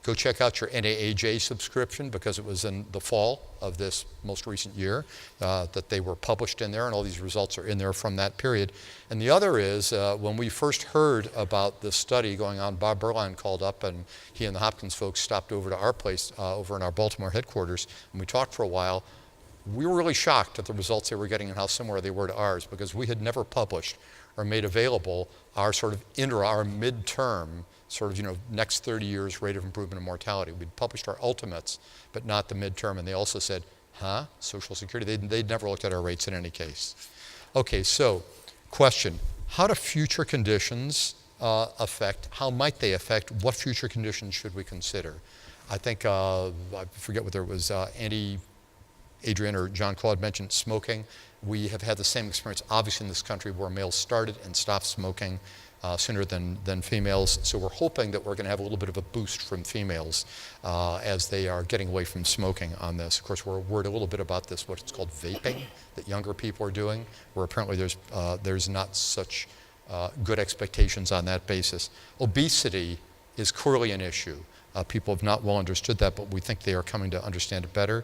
go check out your NAAJ subscription, because it was in the fall of this most recent year that they were published in there, and all these results are in there from that period. And the other is, when we first heard about this study going on, Bob Berline called up, and he and the Hopkins folks stopped over to our place over in our Baltimore headquarters, and we talked for a while. We were really shocked at the results they were getting and how similar they were to ours, because we had never published or made available our sort of our midterm sort of, next 30 years rate of improvement in mortality. We'd published our ultimates, but not the midterm. And they also said, Social Security? They'd never looked at our rates in any case. Okay, so question, how do future conditions how might they affect, what future conditions should we consider? I think, I forget whether it was Adrian or John Claude mentioned smoking. We have had the same experience, obviously, in this country where males started and stopped smoking sooner than females. So we're hoping that we're going to have a little bit of a boost from females as they are getting away from smoking on this. Of course, we're worried a little bit about this, what it's called vaping, that younger people are doing, where apparently there's not such good expectations on that basis. Obesity is clearly an issue. People have not well understood that, but we think they are coming to understand it better.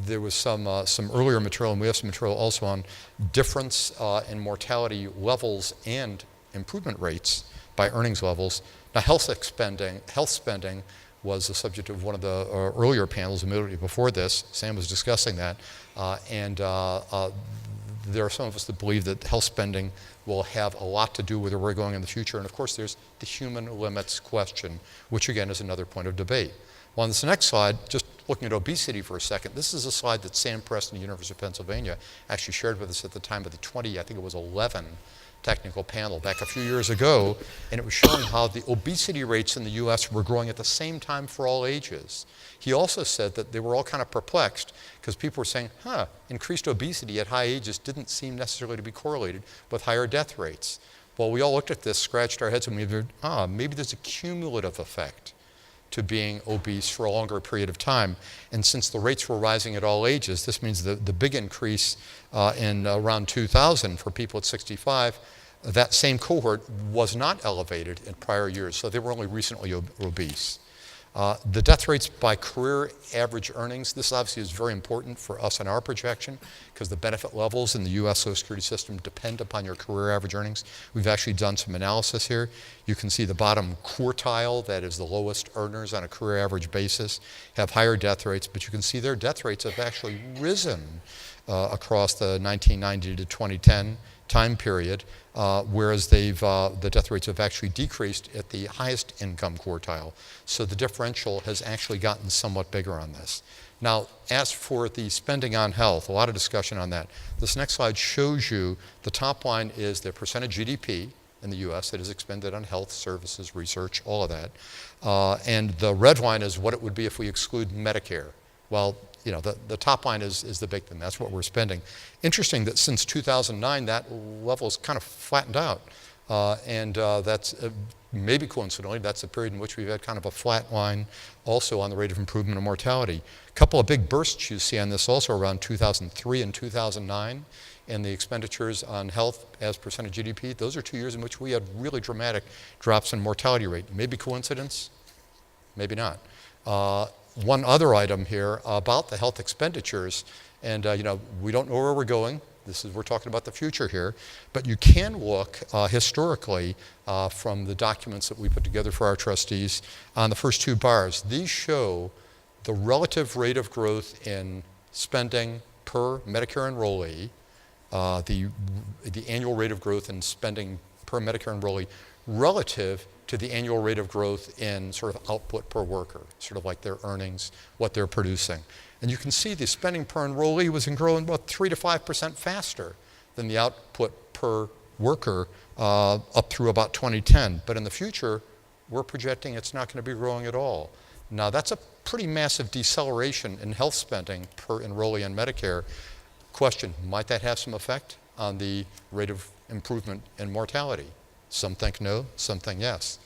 There was some earlier material, and we have some material also on difference in mortality levels and improvement rates by earnings levels. Now, health spending was the subject of one of the earlier panels immediately before this. Sam was discussing that, and there are some of us that believe that health spending will have a lot to do with where we're going in the future. And of course, there's the human limits question, which again is another point of debate. Well, on this next slide, just looking at obesity for a second, this is a slide that Sam Preston, University of Pennsylvania, actually shared with us at the time of the 11 technical panel back a few years ago, and it was showing how the obesity rates in the US were growing at the same time for all ages. He also said that they were all kind of perplexed because people were saying, increased obesity at high ages didn't seem necessarily to be correlated with higher death rates. Well, we all looked at this, scratched our heads, and we said, maybe there's a cumulative effect to being obese for a longer period of time. And since the rates were rising at all ages, this means the big increase in around 2000 for people at 65, that same cohort was not elevated in prior years, so they were only recently obese. The death rates by career average earnings, this obviously is very important for us in our projection because the benefit levels in the US Social Security system depend upon your career average earnings. We've actually done some analysis here. You can see the bottom quartile, that is the lowest earners on a career average basis, have higher death rates, but you can see their death rates have actually risen across the 1990 to 2010 time period, whereas the death rates have actually decreased at the highest income quartile. So the differential has actually gotten somewhat bigger on this. Now, as for the spending on health, a lot of discussion on that. This next slide shows you the top line is the percent of GDP in the US that is expended on health, services, research, all of that. And the red line is what it would be if we exclude Medicare. Well, the top line is the big thing. That's what we're spending. Interesting that since 2009, that level has kind of flattened out. And that's maybe coincidentally, that's the period in which we've had kind of a flat line also on the rate of improvement of mortality. A couple of big bursts you see on this also around 2003 and 2009. And the expenditures on health as percent of GDP, those are 2 years in which we had really dramatic drops in mortality rate. Maybe coincidence? Maybe not. One other item here about the health expenditures, and we don't know where we're going. We're talking about the future here, but you can look historically from the documents that we put together for our trustees on the first two bars. These show the relative rate of growth in spending per Medicare enrollee the annual rate of growth in spending per Medicare enrollee relative to the annual rate of growth in sort of output per worker, sort of like their earnings, what they're producing. And you can see the spending per enrollee was growing about 3 to 5% faster than the output per worker up through about 2010. But in the future, we're projecting it's not going to be growing at all. Now, that's a pretty massive deceleration in health spending per enrollee in Medicare. Question, might that have some effect on the rate of improvement in mortality? Some think no, some think yes.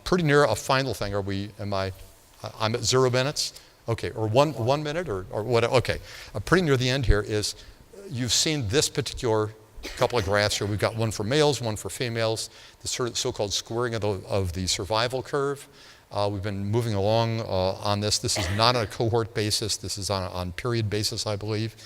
Pretty near a final thing, I'm at 0 minutes? Okay, or one minute or what, okay. Pretty near the end here is, you've seen this particular couple of graphs here. We've got one for males, one for females, the sort of so-called squaring of the survival curve. We've been moving along on this. This is not on a cohort basis. This is on period basis, I believe.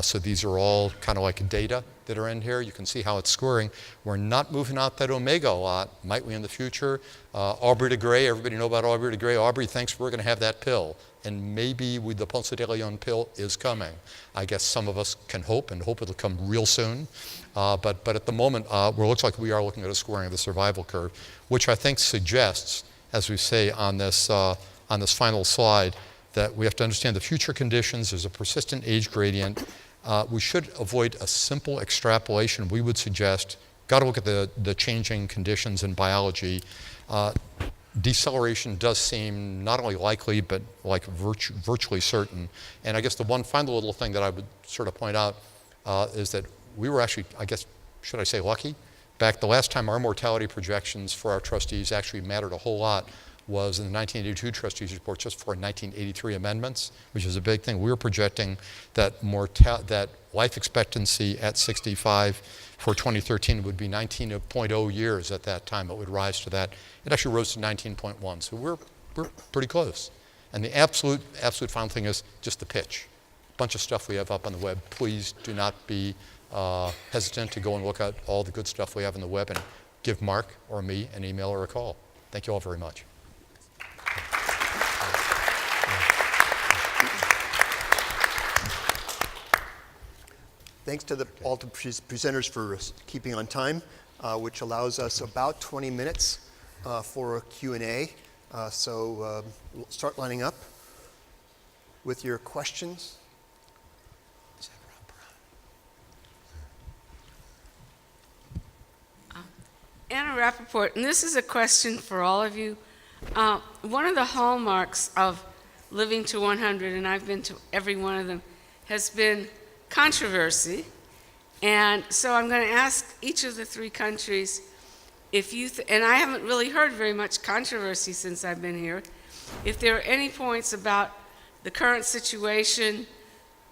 So these are all kind of like data that are in here. You can see how it's squaring. We're not moving out that omega a lot. Might we in the future? Aubrey de Grey, everybody know about Aubrey de Grey. Aubrey thinks we're going to have that pill. And maybe the Ponce de Leon pill is coming. I guess some of us can hope it'll come real soon. But at the moment, it looks like we are looking at a squaring of the survival curve, which I think suggests, as we say on this final slide, that we have to understand the future conditions. There's a persistent age gradient. We should avoid a simple extrapolation. We would suggest, got to look at the changing conditions in biology. Deceleration does seem not only likely, but like virtually certain. And I guess the one final little thing that I would sort of point out is that we were actually, I guess, should I say lucky? Back the last time our mortality projections for our trustees actually mattered a whole lot was in the 1982 trustees report just for 1983 amendments, which is a big thing. We were projecting that that life expectancy at 65 for 2013 would be 19.0 years at that time. It would rise to that. It actually rose to 19.1. So we're pretty close. And the absolute final thing is just the pitch. A bunch of stuff we have up on the web. Please do not be hesitant to go and look at all the good stuff we have on the web and give Mark or me an email or a call. Thank you all very much. Thanks to all the presenters for keeping on time, which allows us about 20 minutes for a Q&A. So we'll start lining up with your questions. Anna Rappaport, and this is a question for all of you. One of the hallmarks of living to 100, and I've been to every one of them, has been controversy. And so I'm going to ask each of the three countries if you, and I haven't really heard very much controversy since I've been here, if there are any points about the current situation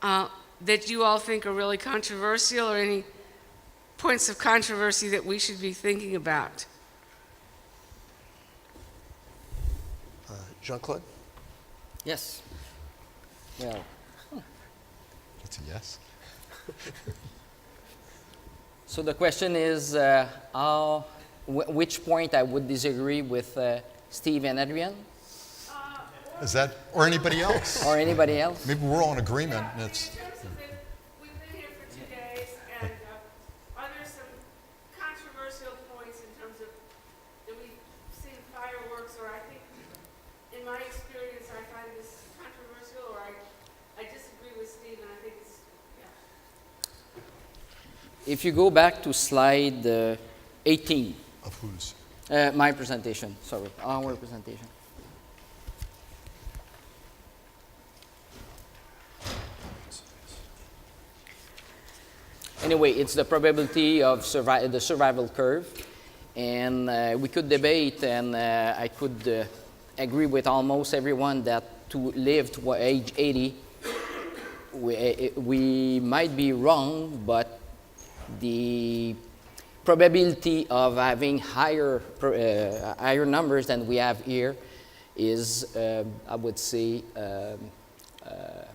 that you all think are really controversial, or any points of controversy that we should be thinking about. Jean-Claude? Yes. Well, That's a yes. so the question is which point I would disagree with Steve and Adrian? Is that, or anybody else? Or anybody else? Maybe we're all in agreement. And it's, In terms of we've been here for 2 days, and are there some controversial points in terms of that we've seen fireworks, or I think, in my experience, I find this controversial, or I disagree with Steve, and I think it's, If you go back to slide 18. of whose? My presentation, sorry, our presentation. Anyway, it's the probability of the survival curve, and we could debate, and I could agree with almost everyone that to live to age 80, we might be wrong, but the probability of having higher numbers than we have here is, I would say,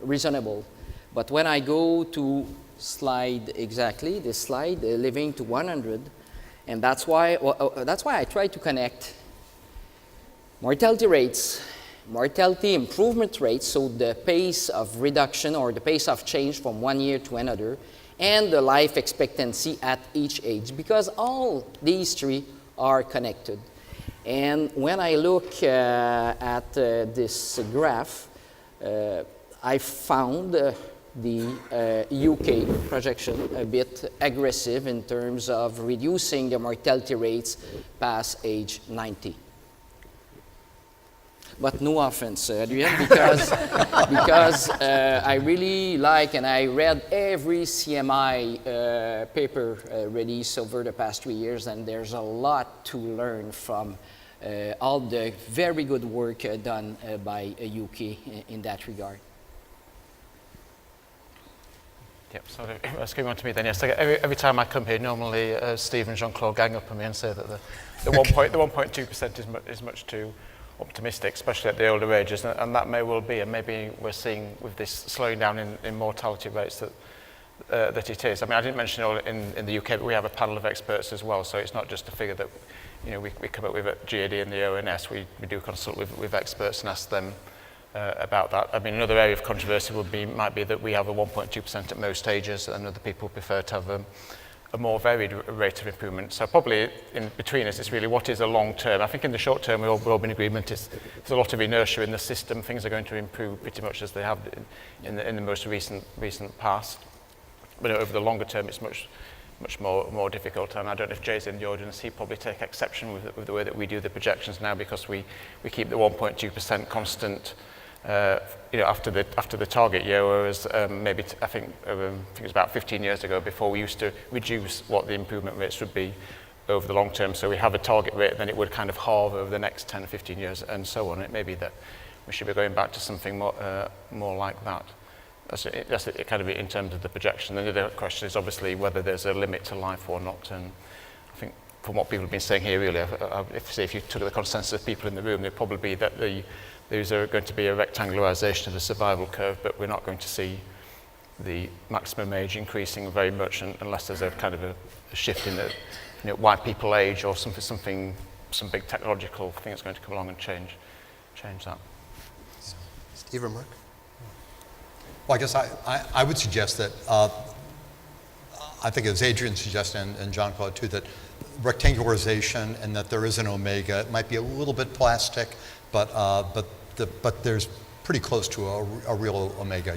reasonable. But when I go to slide, exactly this slide, living to 100, and that's why I try to connect mortality rates mortality improvement rate, so the pace of reduction or the pace of change from one year to another, and the life expectancy at each age, because all these three are connected. And when I look at this graph, I found the UK projection a bit aggressive in terms of reducing the mortality rates past age 90. But no offense, Adrian, because I really like, and I read every CMI paper released over the past 3 years, and there's a lot to learn from all the very good work done by UK in that regard. Yep, so let's go on to me then. Yes, every time I come here, normally Steve and Jean-Claude gang up on me and say that the 1.2% is much too optimistic, especially at the older ages, and that may well be, and maybe we're seeing with this slowing down in mortality rates that it is. I mean, I didn't mention it all in the UK, but we have a panel of experts as well, so it's not just a figure that we come up with at GAD and the ONS. We do consult with experts and ask them about that. I mean, another area of controversy might be that we have a 1.2% at most ages, and other people prefer to have a more varied rate of improvement. So probably in between us, it's really what is a long term. I think in the short term, we're all in agreement. There's a lot of inertia in the system. Things are going to improve pretty much as they have in the most recent past. But over the longer term, it's much more difficult. And I don't know if Jay's in the audience. He probably take exception with the way that we do the projections now, because we keep the 1.2% constant. After the target year, whereas maybe I think it was about 15 years ago, before we used to reduce what the improvement rates would be over the long term. So we have a target rate, then it would kind of halve over the next 10 or 15 years, and so on. It may be that we should be going back to something more like that. That's it kind of in terms of the projection. And the other question is obviously whether there's a limit to life or not. And I think from what people have been saying here earlier, if you took the consensus of people in the room, there'd probably be that there's going to be a rectangularization of the survival curve, but we're not going to see the maximum age increasing very much unless there's a kind of a shift in the why people age, or some big technological thing that's going to come along and change that. Steve or Mark? Well, I guess I would suggest that, I think as Adrian suggested, and Jean-Claude too, that rectangularization and that there is an omega, it might be a little bit plastic, but there's pretty close to a real omega.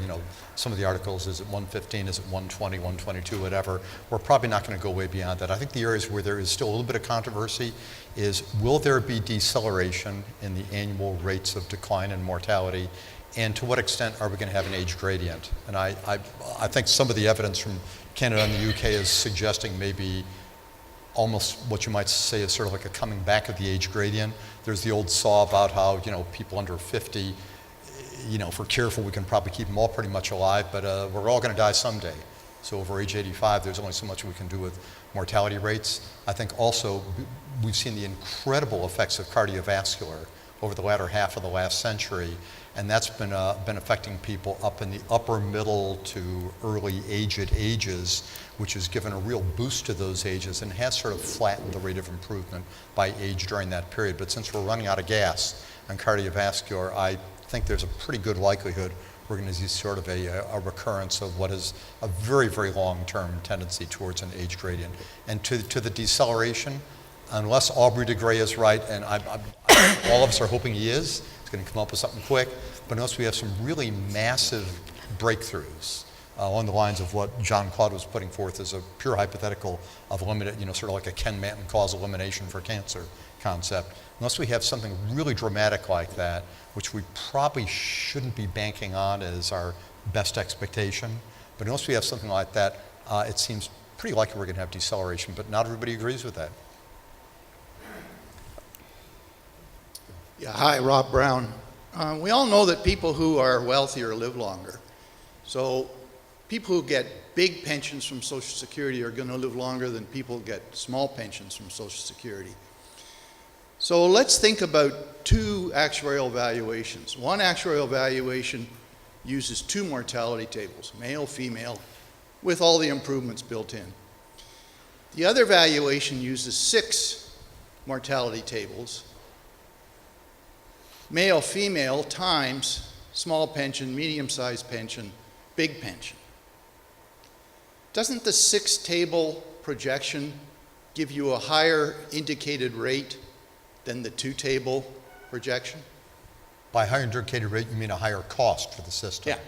Some of the articles, is it 115, is it 120, 122, whatever. We're probably not going to go way beyond that. I think the areas where there is still a little bit of controversy is, will there be deceleration in the annual rates of decline in mortality? And to what extent are we going to have an age gradient? And I think some of the evidence from Canada and the UK is suggesting maybe almost what you might say is sort of like a coming back of the age gradient. There's the old saw about how, people under 50, if we're careful, we can probably keep them all pretty much alive, but we're all going to die someday. So over age 85, there's only so much we can do with mortality rates. I think also we've seen the incredible effects of cardiovascular over the latter half of the last century, and that's been affecting people up in the upper middle to early aged ages, which has given a real boost to those ages and has sort of flattened the rate of improvement by age during that period. But since we're running out of gas on cardiovascular, I think there's a pretty good likelihood we're going to see sort of a recurrence of what is a very, very long-term tendency towards an age gradient. And to the deceleration, unless Aubrey de Grey is right, and all of us are hoping he is, he's going to come up with something quick, but unless we have some really massive breakthroughs along the lines of what Jean-Claude was putting forth as a pure hypothetical of limited, sort of like a Ken Manton cause elimination for cancer concept, unless we have something really dramatic like that, which we probably shouldn't be banking on as our best expectation, but unless we have something like that, it seems pretty likely we're going to have deceleration, but not everybody agrees with that. Yeah, hi, Rob Brown. We all know that people who are wealthier live longer. So people who get big pensions from Social Security are going to live longer than people who get small pensions from Social Security. So let's think about two actuarial valuations. One actuarial valuation uses two mortality tables, male, female, with all the improvements built in. The other valuation uses 6 mortality tables male, female times small pension, medium-sized pension, big pension. Doesn't the 6-table projection give you a higher indicated rate than the 2-table projection? By higher indicated rate, you mean a higher cost for the system? Yeah.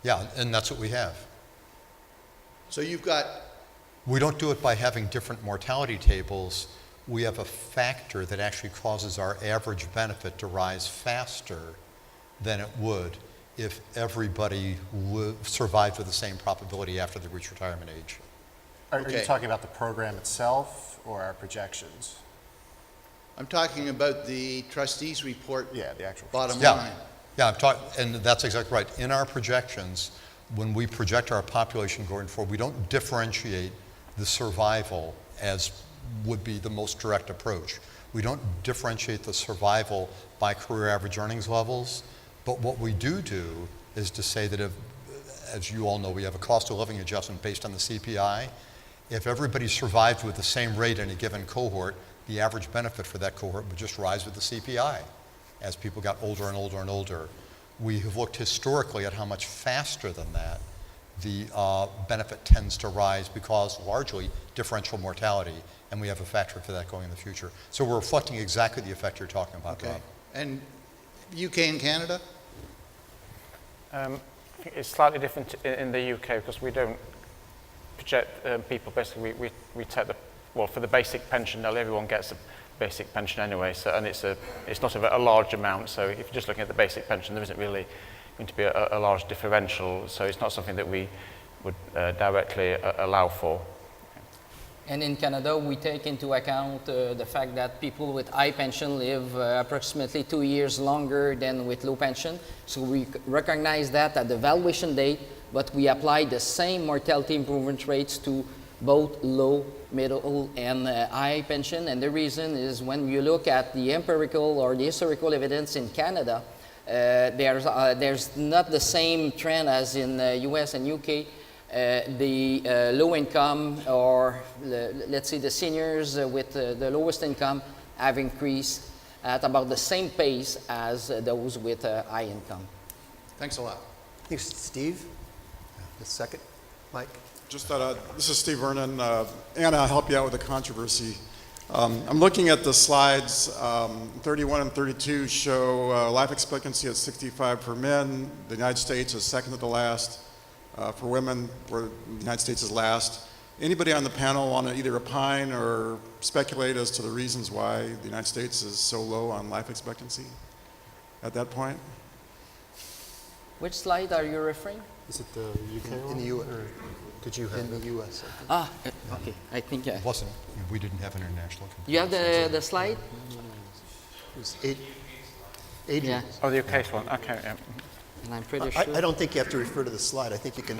Yeah, and that's what we have. So you've got, We don't do it by having different mortality tables. We have a factor that actually causes our average benefit to rise faster than it would if everybody survived with the same probability after they reach retirement age. Are you Okay. talking about the program itself or our projections? I'm talking about the trustees' report, Yeah, the actual. bottom Yeah, line. yeah, and that's exactly right. In our projections, when we project our population going forward, we don't differentiate the survival as would be the most direct approach. We don't differentiate the survival by career average earnings levels, but what we do is to say that if, as you all know, we have a cost of living adjustment based on the CPI. If everybody survived with the same rate in a given cohort, the average benefit for that cohort would just rise with the CPI as people got older and older and older. We have looked historically at how much faster than that the benefit tends to rise because largely differential mortality, and we have a factor for that going in the future. So we're reflecting exactly the effect you're talking about, Okay. Rob. And UK and Canada? I think it's slightly different in the UK because we don't project people. Basically, we take well, for the basic pension, everyone gets a basic pension anyway, so, and it's not a large amount, so if you're just looking at the basic pension, there isn't really going to be a large differential, so it's not something that we would directly allow for. And in Canada, we take into account the fact that people with high pension live approximately 2 years longer than with low pension. So we recognize that at the valuation date, but we apply the same mortality improvement rates to both low, middle, and high pension. And the reason is when you look at the empirical or the historical evidence in Canada, there's not the same trend as in the US and UK. The low income, or let's say the seniors with the lowest income, have increased at about the same pace as those with high income. Thanks a lot. Thanks, Steve. The second, Mike. Just this is Steve Vernon. Anna, I'll help you out with the controversy. I'm looking at the slides. 31 and 32 show life expectancy at 65 for men. The United States is second to the last. For women, where the United States is last. Anybody on the panel want to either opine or speculate as to the reasons why the United States is so low on life expectancy at that point? Which slide are you referring? Is it the UK In the U.S. Did you have In the U.S. Okay, I think It wasn't, we didn't have international. you have the slide? It was Adrian. Yeah, Oh, the UK's one, okay, yeah. and I'm pretty sure. I don't think you have to refer to the slide. I think you can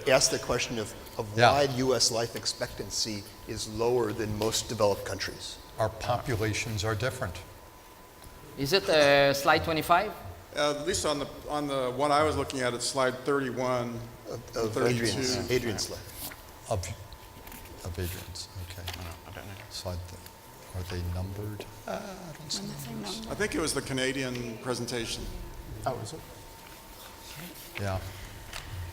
ask the question of Yeah. why U.S. life expectancy is lower than most developed countries. Our populations are different. Is it slide 25? At least on the one I was looking at, it's slide 31 Of 32. Adrian's slide. Of Adrian's, okay. I don't know. Slide, are they numbered? I don't see. I think it was the Canadian presentation. Oh, is it? Yeah.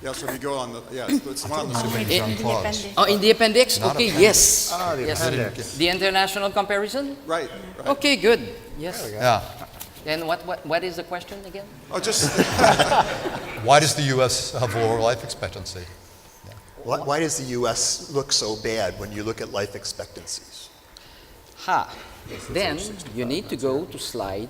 Yeah, so if you go on the, yeah, it's one on the Assuming In John the Claude's. appendix. Oh, in the appendix? Not Okay, appendix. yes. the Yes. appendix. The international comparison? Right. Okay, good. Yes. Yeah. Then what is the question again? Oh, just Why does the U.S. have lower life expectancy? Why does the U.S. look so bad when you look at life expectancies? Then you need to go to slide.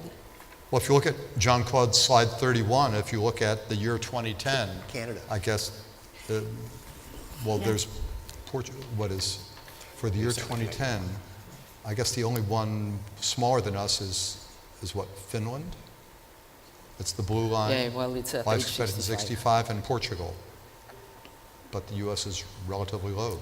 Well, if you look at John Claude's slide 31, if you look at the year 2010, Canada. I guess, there's Portugal, what is, for the year 2010, I guess the only one smaller than us is what, Finland? It's the blue line. Yeah, well, it's at Life age expectancy 65. 65 and Portugal. But the U.S. is relatively low.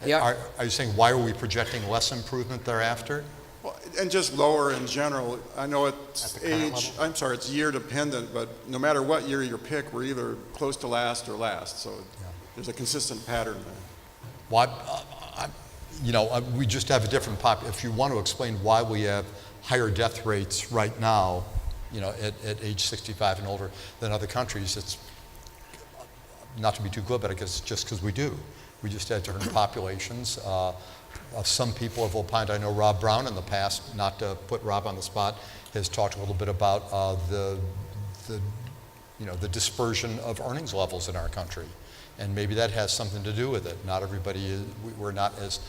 Yeah. Are you saying why are we projecting less improvement thereafter? well, and just lower in general. I know it's age. I'm sorry, it's year dependent, but no matter what year you pick, we're either close to last or last. So there's a consistent pattern there. Why, we just have a different if you want to explain why we have higher death rates right now at age 65 and older than other countries. It's not to be too glib, but I guess just because we do. We just have different populations. Some people have opined, I know Rob Brown in the past, not to put Rob on the spot, has talked a little bit about the dispersion of earnings levels in our country. And maybe that has something to do with it. Not everybody is, we're not as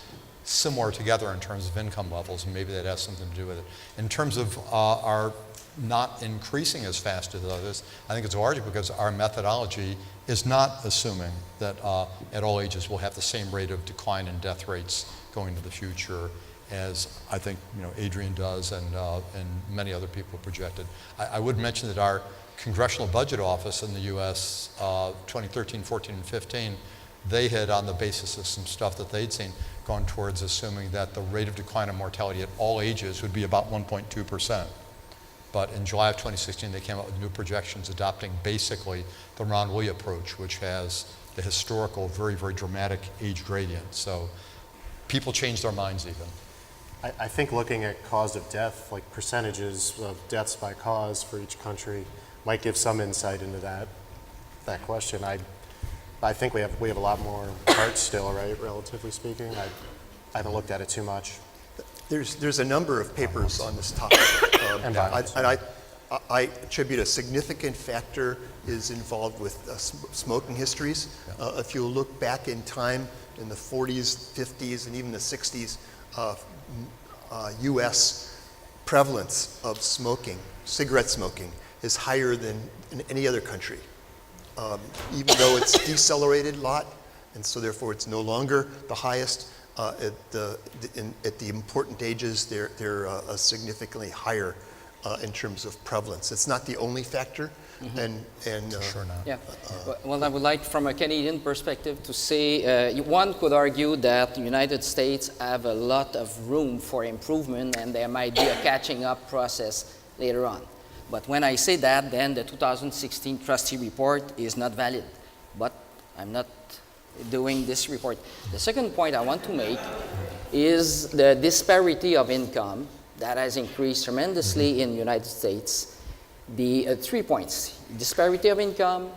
similar together in terms of income levels, and maybe that has something to do with it. In terms of our not increasing as fast as others, I think it's largely because our methodology is not assuming that at all ages we'll have the same rate of decline in death rates going into the future as I think Adrian does and many other people projected. I would mention that our Congressional Budget Office in the U.S. 2013, 14, and 15, they had, on the basis of some stuff that they'd seen, gone towards assuming that the rate of decline in mortality at all ages would be about 1.2%. But in July of 2016, they came out with new projections adopting basically the Ron Lee approach, which has the historical, very, very dramatic age gradient. So people change their minds even. I think looking at cause of death, like percentages of deaths by cause for each country, might give some insight into that question. I think we have a lot more parts still, right? Relatively speaking, I haven't looked at it too much. There's a number of papers on this topic, and I attribute a significant factor is involved with smoking histories. If you look back in time in the 40s, 50s, and even the 60s, U.S. prevalence of smoking, cigarette smoking, is higher than in any other country. Even though it's decelerated a lot, and so therefore it's no longer the highest, at the important ages, they're significantly higher in terms of prevalence. It's not the only factor, and Sure not. Yeah. Well, I would like, from a Canadian perspective, to say one could argue that the United States have a lot of room for improvement, and there might be a catching up process later on. But when I say that, then the 2016 trustee report is not valid. But I'm not doing this report. The second point I want to make is the disparity of income that has increased tremendously in the United States. The 3 points: disparity of income,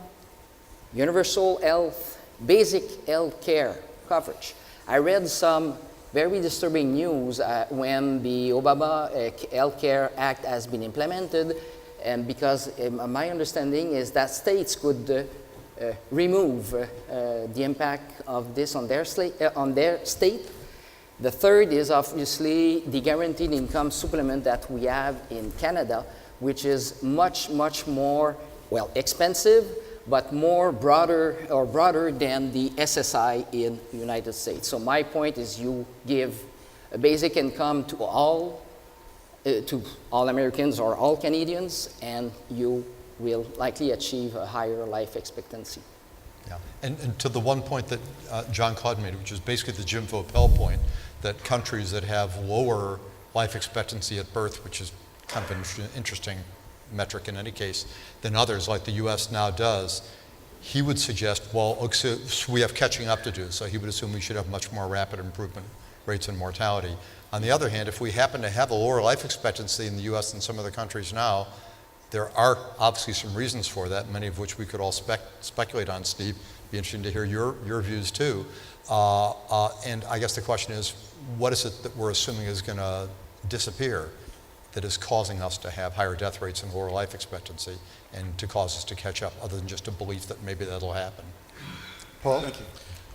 universal health, basic health care coverage. I read some very disturbing news when the Obama Health Care Act has been implemented, and because my understanding is that states could remove the impact of this on their state. The third is obviously the guaranteed income supplement that we have in Canada, which is much, much more, well, expensive, but more broader than the SSI in the United States. So my point is you give a basic income to all Americans or all Canadians, and you will likely achieve a higher life expectancy. Yeah, and to the one point that John Claude made, which is basically the Jim Vaupel point, that countries that have lower life expectancy at birth, which is kind of an interesting metric in any case, than others, like the U.S. now does, he would suggest, well, so we have catching up to do, so he would assume we should have much more rapid improvement rates in mortality. On the other hand, if we happen to have a lower life expectancy in the U.S. than some other countries now, there are obviously some reasons for that, many of which we could all speculate on, Steve. Be interesting to hear your views too. And I guess the question is, what is it that we're assuming is going to disappear that is causing us to have higher death rates and lower life expectancy and to cause us to catch up, other than just a belief that maybe that'll happen? Paul? Thank you.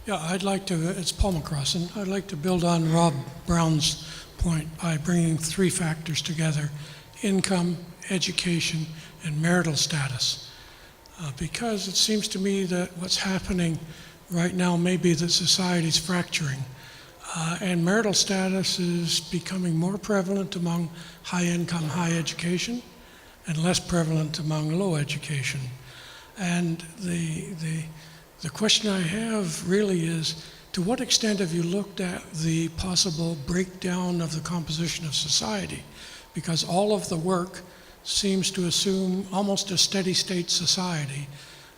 Yeah, I'd like to, it's Paul McCrossin. I'd like to build on Rob Brown's point by bringing three factors together: income, education, and marital status. Because it seems to me that what's happening right now may be that society's fracturing. And marital status is becoming more prevalent among high income, high education, and less prevalent among low education. And the question I have really is, to what extent have you looked at the possible breakdown of the composition of society? Because all of the work seems to assume almost a steady state society,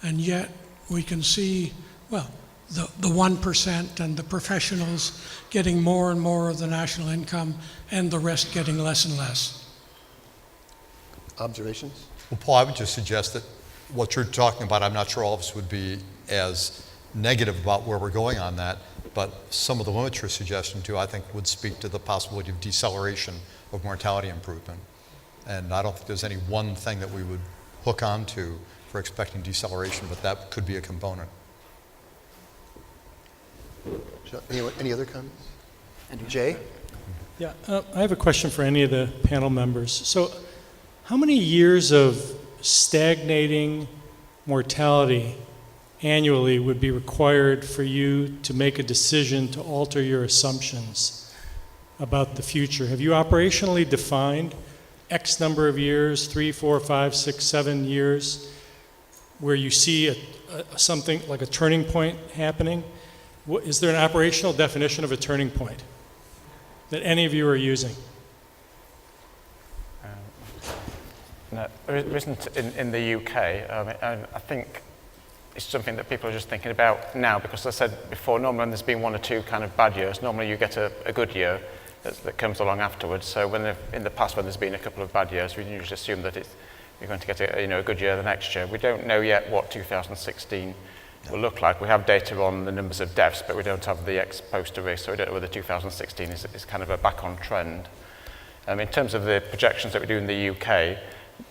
and yet we can see, well, the 1% and the professionals getting more and more of the national income and the rest getting less and less. observations? Well, Paul, I would just suggest that what you're talking about, I'm not sure all of us would be as negative about where we're going on that, but some of the limits you're suggesting too, I think would speak to the possibility of deceleration of mortality improvement. And I don't think there's any one thing that we would hook onto for expecting deceleration, but that could be a component. Any other comments? Jay? Yeah, I have a question for any of the panel members. So, how many years of stagnating mortality annually would be required for you to make a decision to alter your assumptions about the future? Have you operationally defined X number of years, 3, 4, 5, 6, 7 years, where you see something like a turning point happening? Is there an operational definition of a turning point that any of you are using? No, there isn't in the UK. I think it's something that people are just thinking about now, because as I said before, normally when there's been 1 or 2 kind of bad years, normally you get a good year that comes along afterwards. So when in the past when there's been a couple of bad years, we usually assume that you're going to get a good year the next year. We don't know yet what 2016 will look like. We have data on the numbers of deaths, but we don't have the ex-post risk, so we don't know whether 2016 is kind of a back-on trend. In terms of the projections that we do in the UK,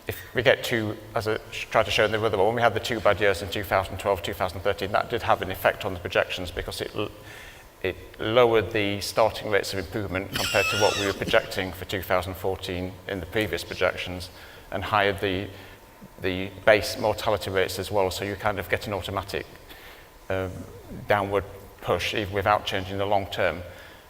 if we get to, as I tried to show in the other one, when we had the 2 bad years in 2012, 2013, that did have an effect on the projections because it lowered the starting rates of improvement compared to what we were projecting for 2014 in the previous projections, and higher the base mortality rates as well, so you kind of get an automatic downward push even without changing the long term.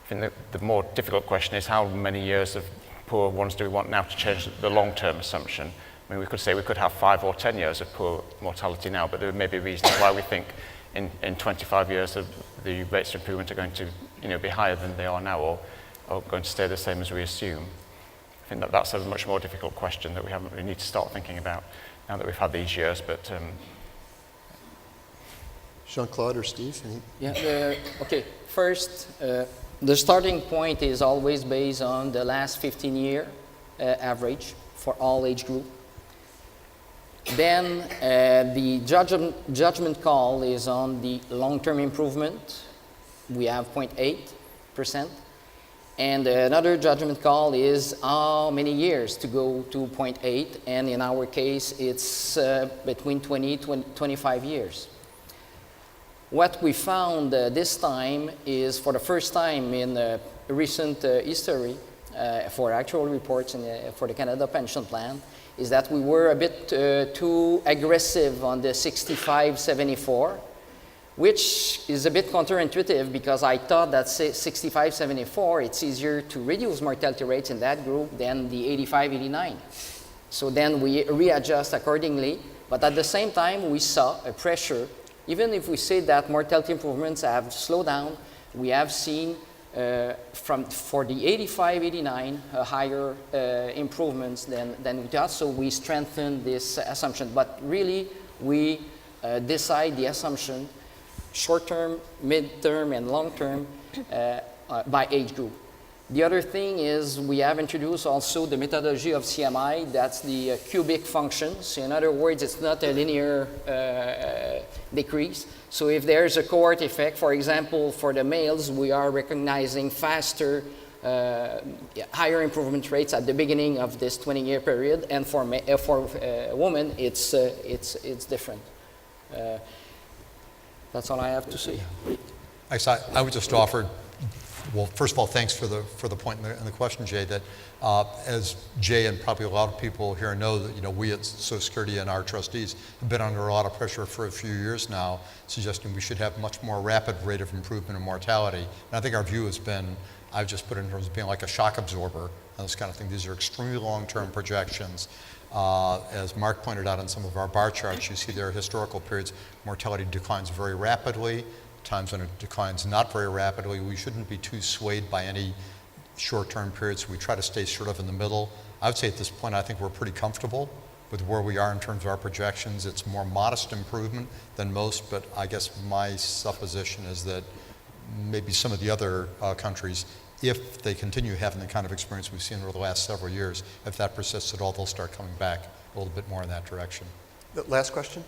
I think the more difficult question is how many years of poor ones do we want now to change the long term assumption? I mean, we could say we could have 5 or 10 years of poor mortality now, but there may be reasons why we think in 25 years of the rates of improvement are going to be higher than they are now, or going to stay the same as we assume. I think that's a much more difficult question that we need to start thinking about now that we've had these years. But Jean-Claude or Steve? Yeah, okay. First, the starting point is always based on the last 15-year average for all age group. Then the judgment call is on the long-term improvement. We have 0.8%. And another judgment call is how many years to go to 0.8. And in our case, it's between 25 years. What we found this time is, for the first time in recent history, for actual reports for the Canada Pension Plan, is that we were a bit too aggressive on the 65-74, which is a bit counterintuitive because I thought that 65-74, it's easier to reduce mortality rates in that group than the 85-89. So then we readjust accordingly, but at the same time we saw a pressure. Even if we say that mortality improvements have slowed down, we have seen for the 85-89 higher improvements than we thought, so we strengthened this assumption. But really, we decide the assumption short-term, mid-term, and long-term by age group. The other thing is we have introduced also the methodology of CMI, that's the cubic functions. In other words, it's not a linear decrease. So if there's a cohort effect, for example, for the males, we are recognizing faster, higher improvement rates at the beginning of this 20-year period, and for women, it's different. That's all I have to say. I would just offer, well, first of all, thanks for the point in the question, Jay, that as Jay and probably a lot of people here know, that we at Social Security and our trustees have been under a lot of pressure for a few years now, suggesting we should have much more rapid rate of improvement in mortality. And I think our view has been, I've just put it in terms of being like a shock absorber and this kind of thing. These are extremely long-term projections. As Mark pointed out in some of our bar charts, you see there are historical periods mortality declines very rapidly, times when it declines not very rapidly. We shouldn't be too swayed by any short-term periods. We try to stay sort of in the middle. I would say at this point, I think we're pretty comfortable with where we are in terms of our projections. It's more modest improvement than most, but I guess my supposition is that maybe some of the other countries if they continue having the kind of experience we've seen over the last several years, if that persists at all, they'll start coming back a little bit more in that direction. The last question?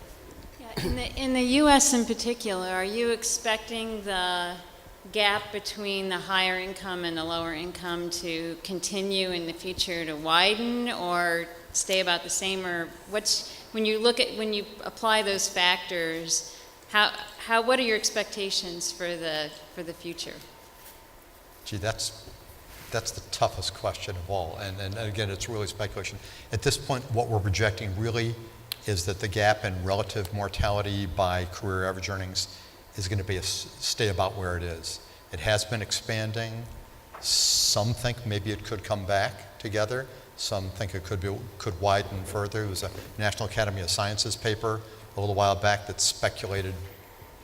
Yeah, in the U.S. in particular, are you expecting the gap between the higher income and the lower income to continue in the future to widen or stay about the same? Or when you apply those factors, what are your expectations for the future? Gee, that's the toughest question of all. And again, it's really speculation. At this point, what we're projecting really is that the gap in relative mortality by career average earnings is going to stay about where it is. It has been expanding. Some think maybe it could come back together. Some think it could widen further. There was a National Academy of Sciences paper a little while back that speculated,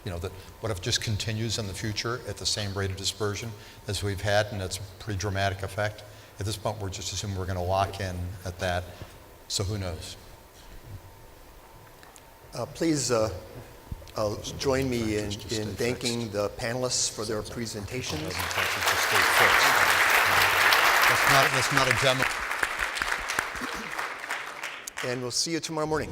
that what if it just continues in the future at the same rate of dispersion as we've had, and that's a pretty dramatic effect. At this point, we're just assuming we're going to lock in at that. So who knows? Please join me in thanking the panelists for their presentations. That's not a demo. And we'll see you tomorrow morning.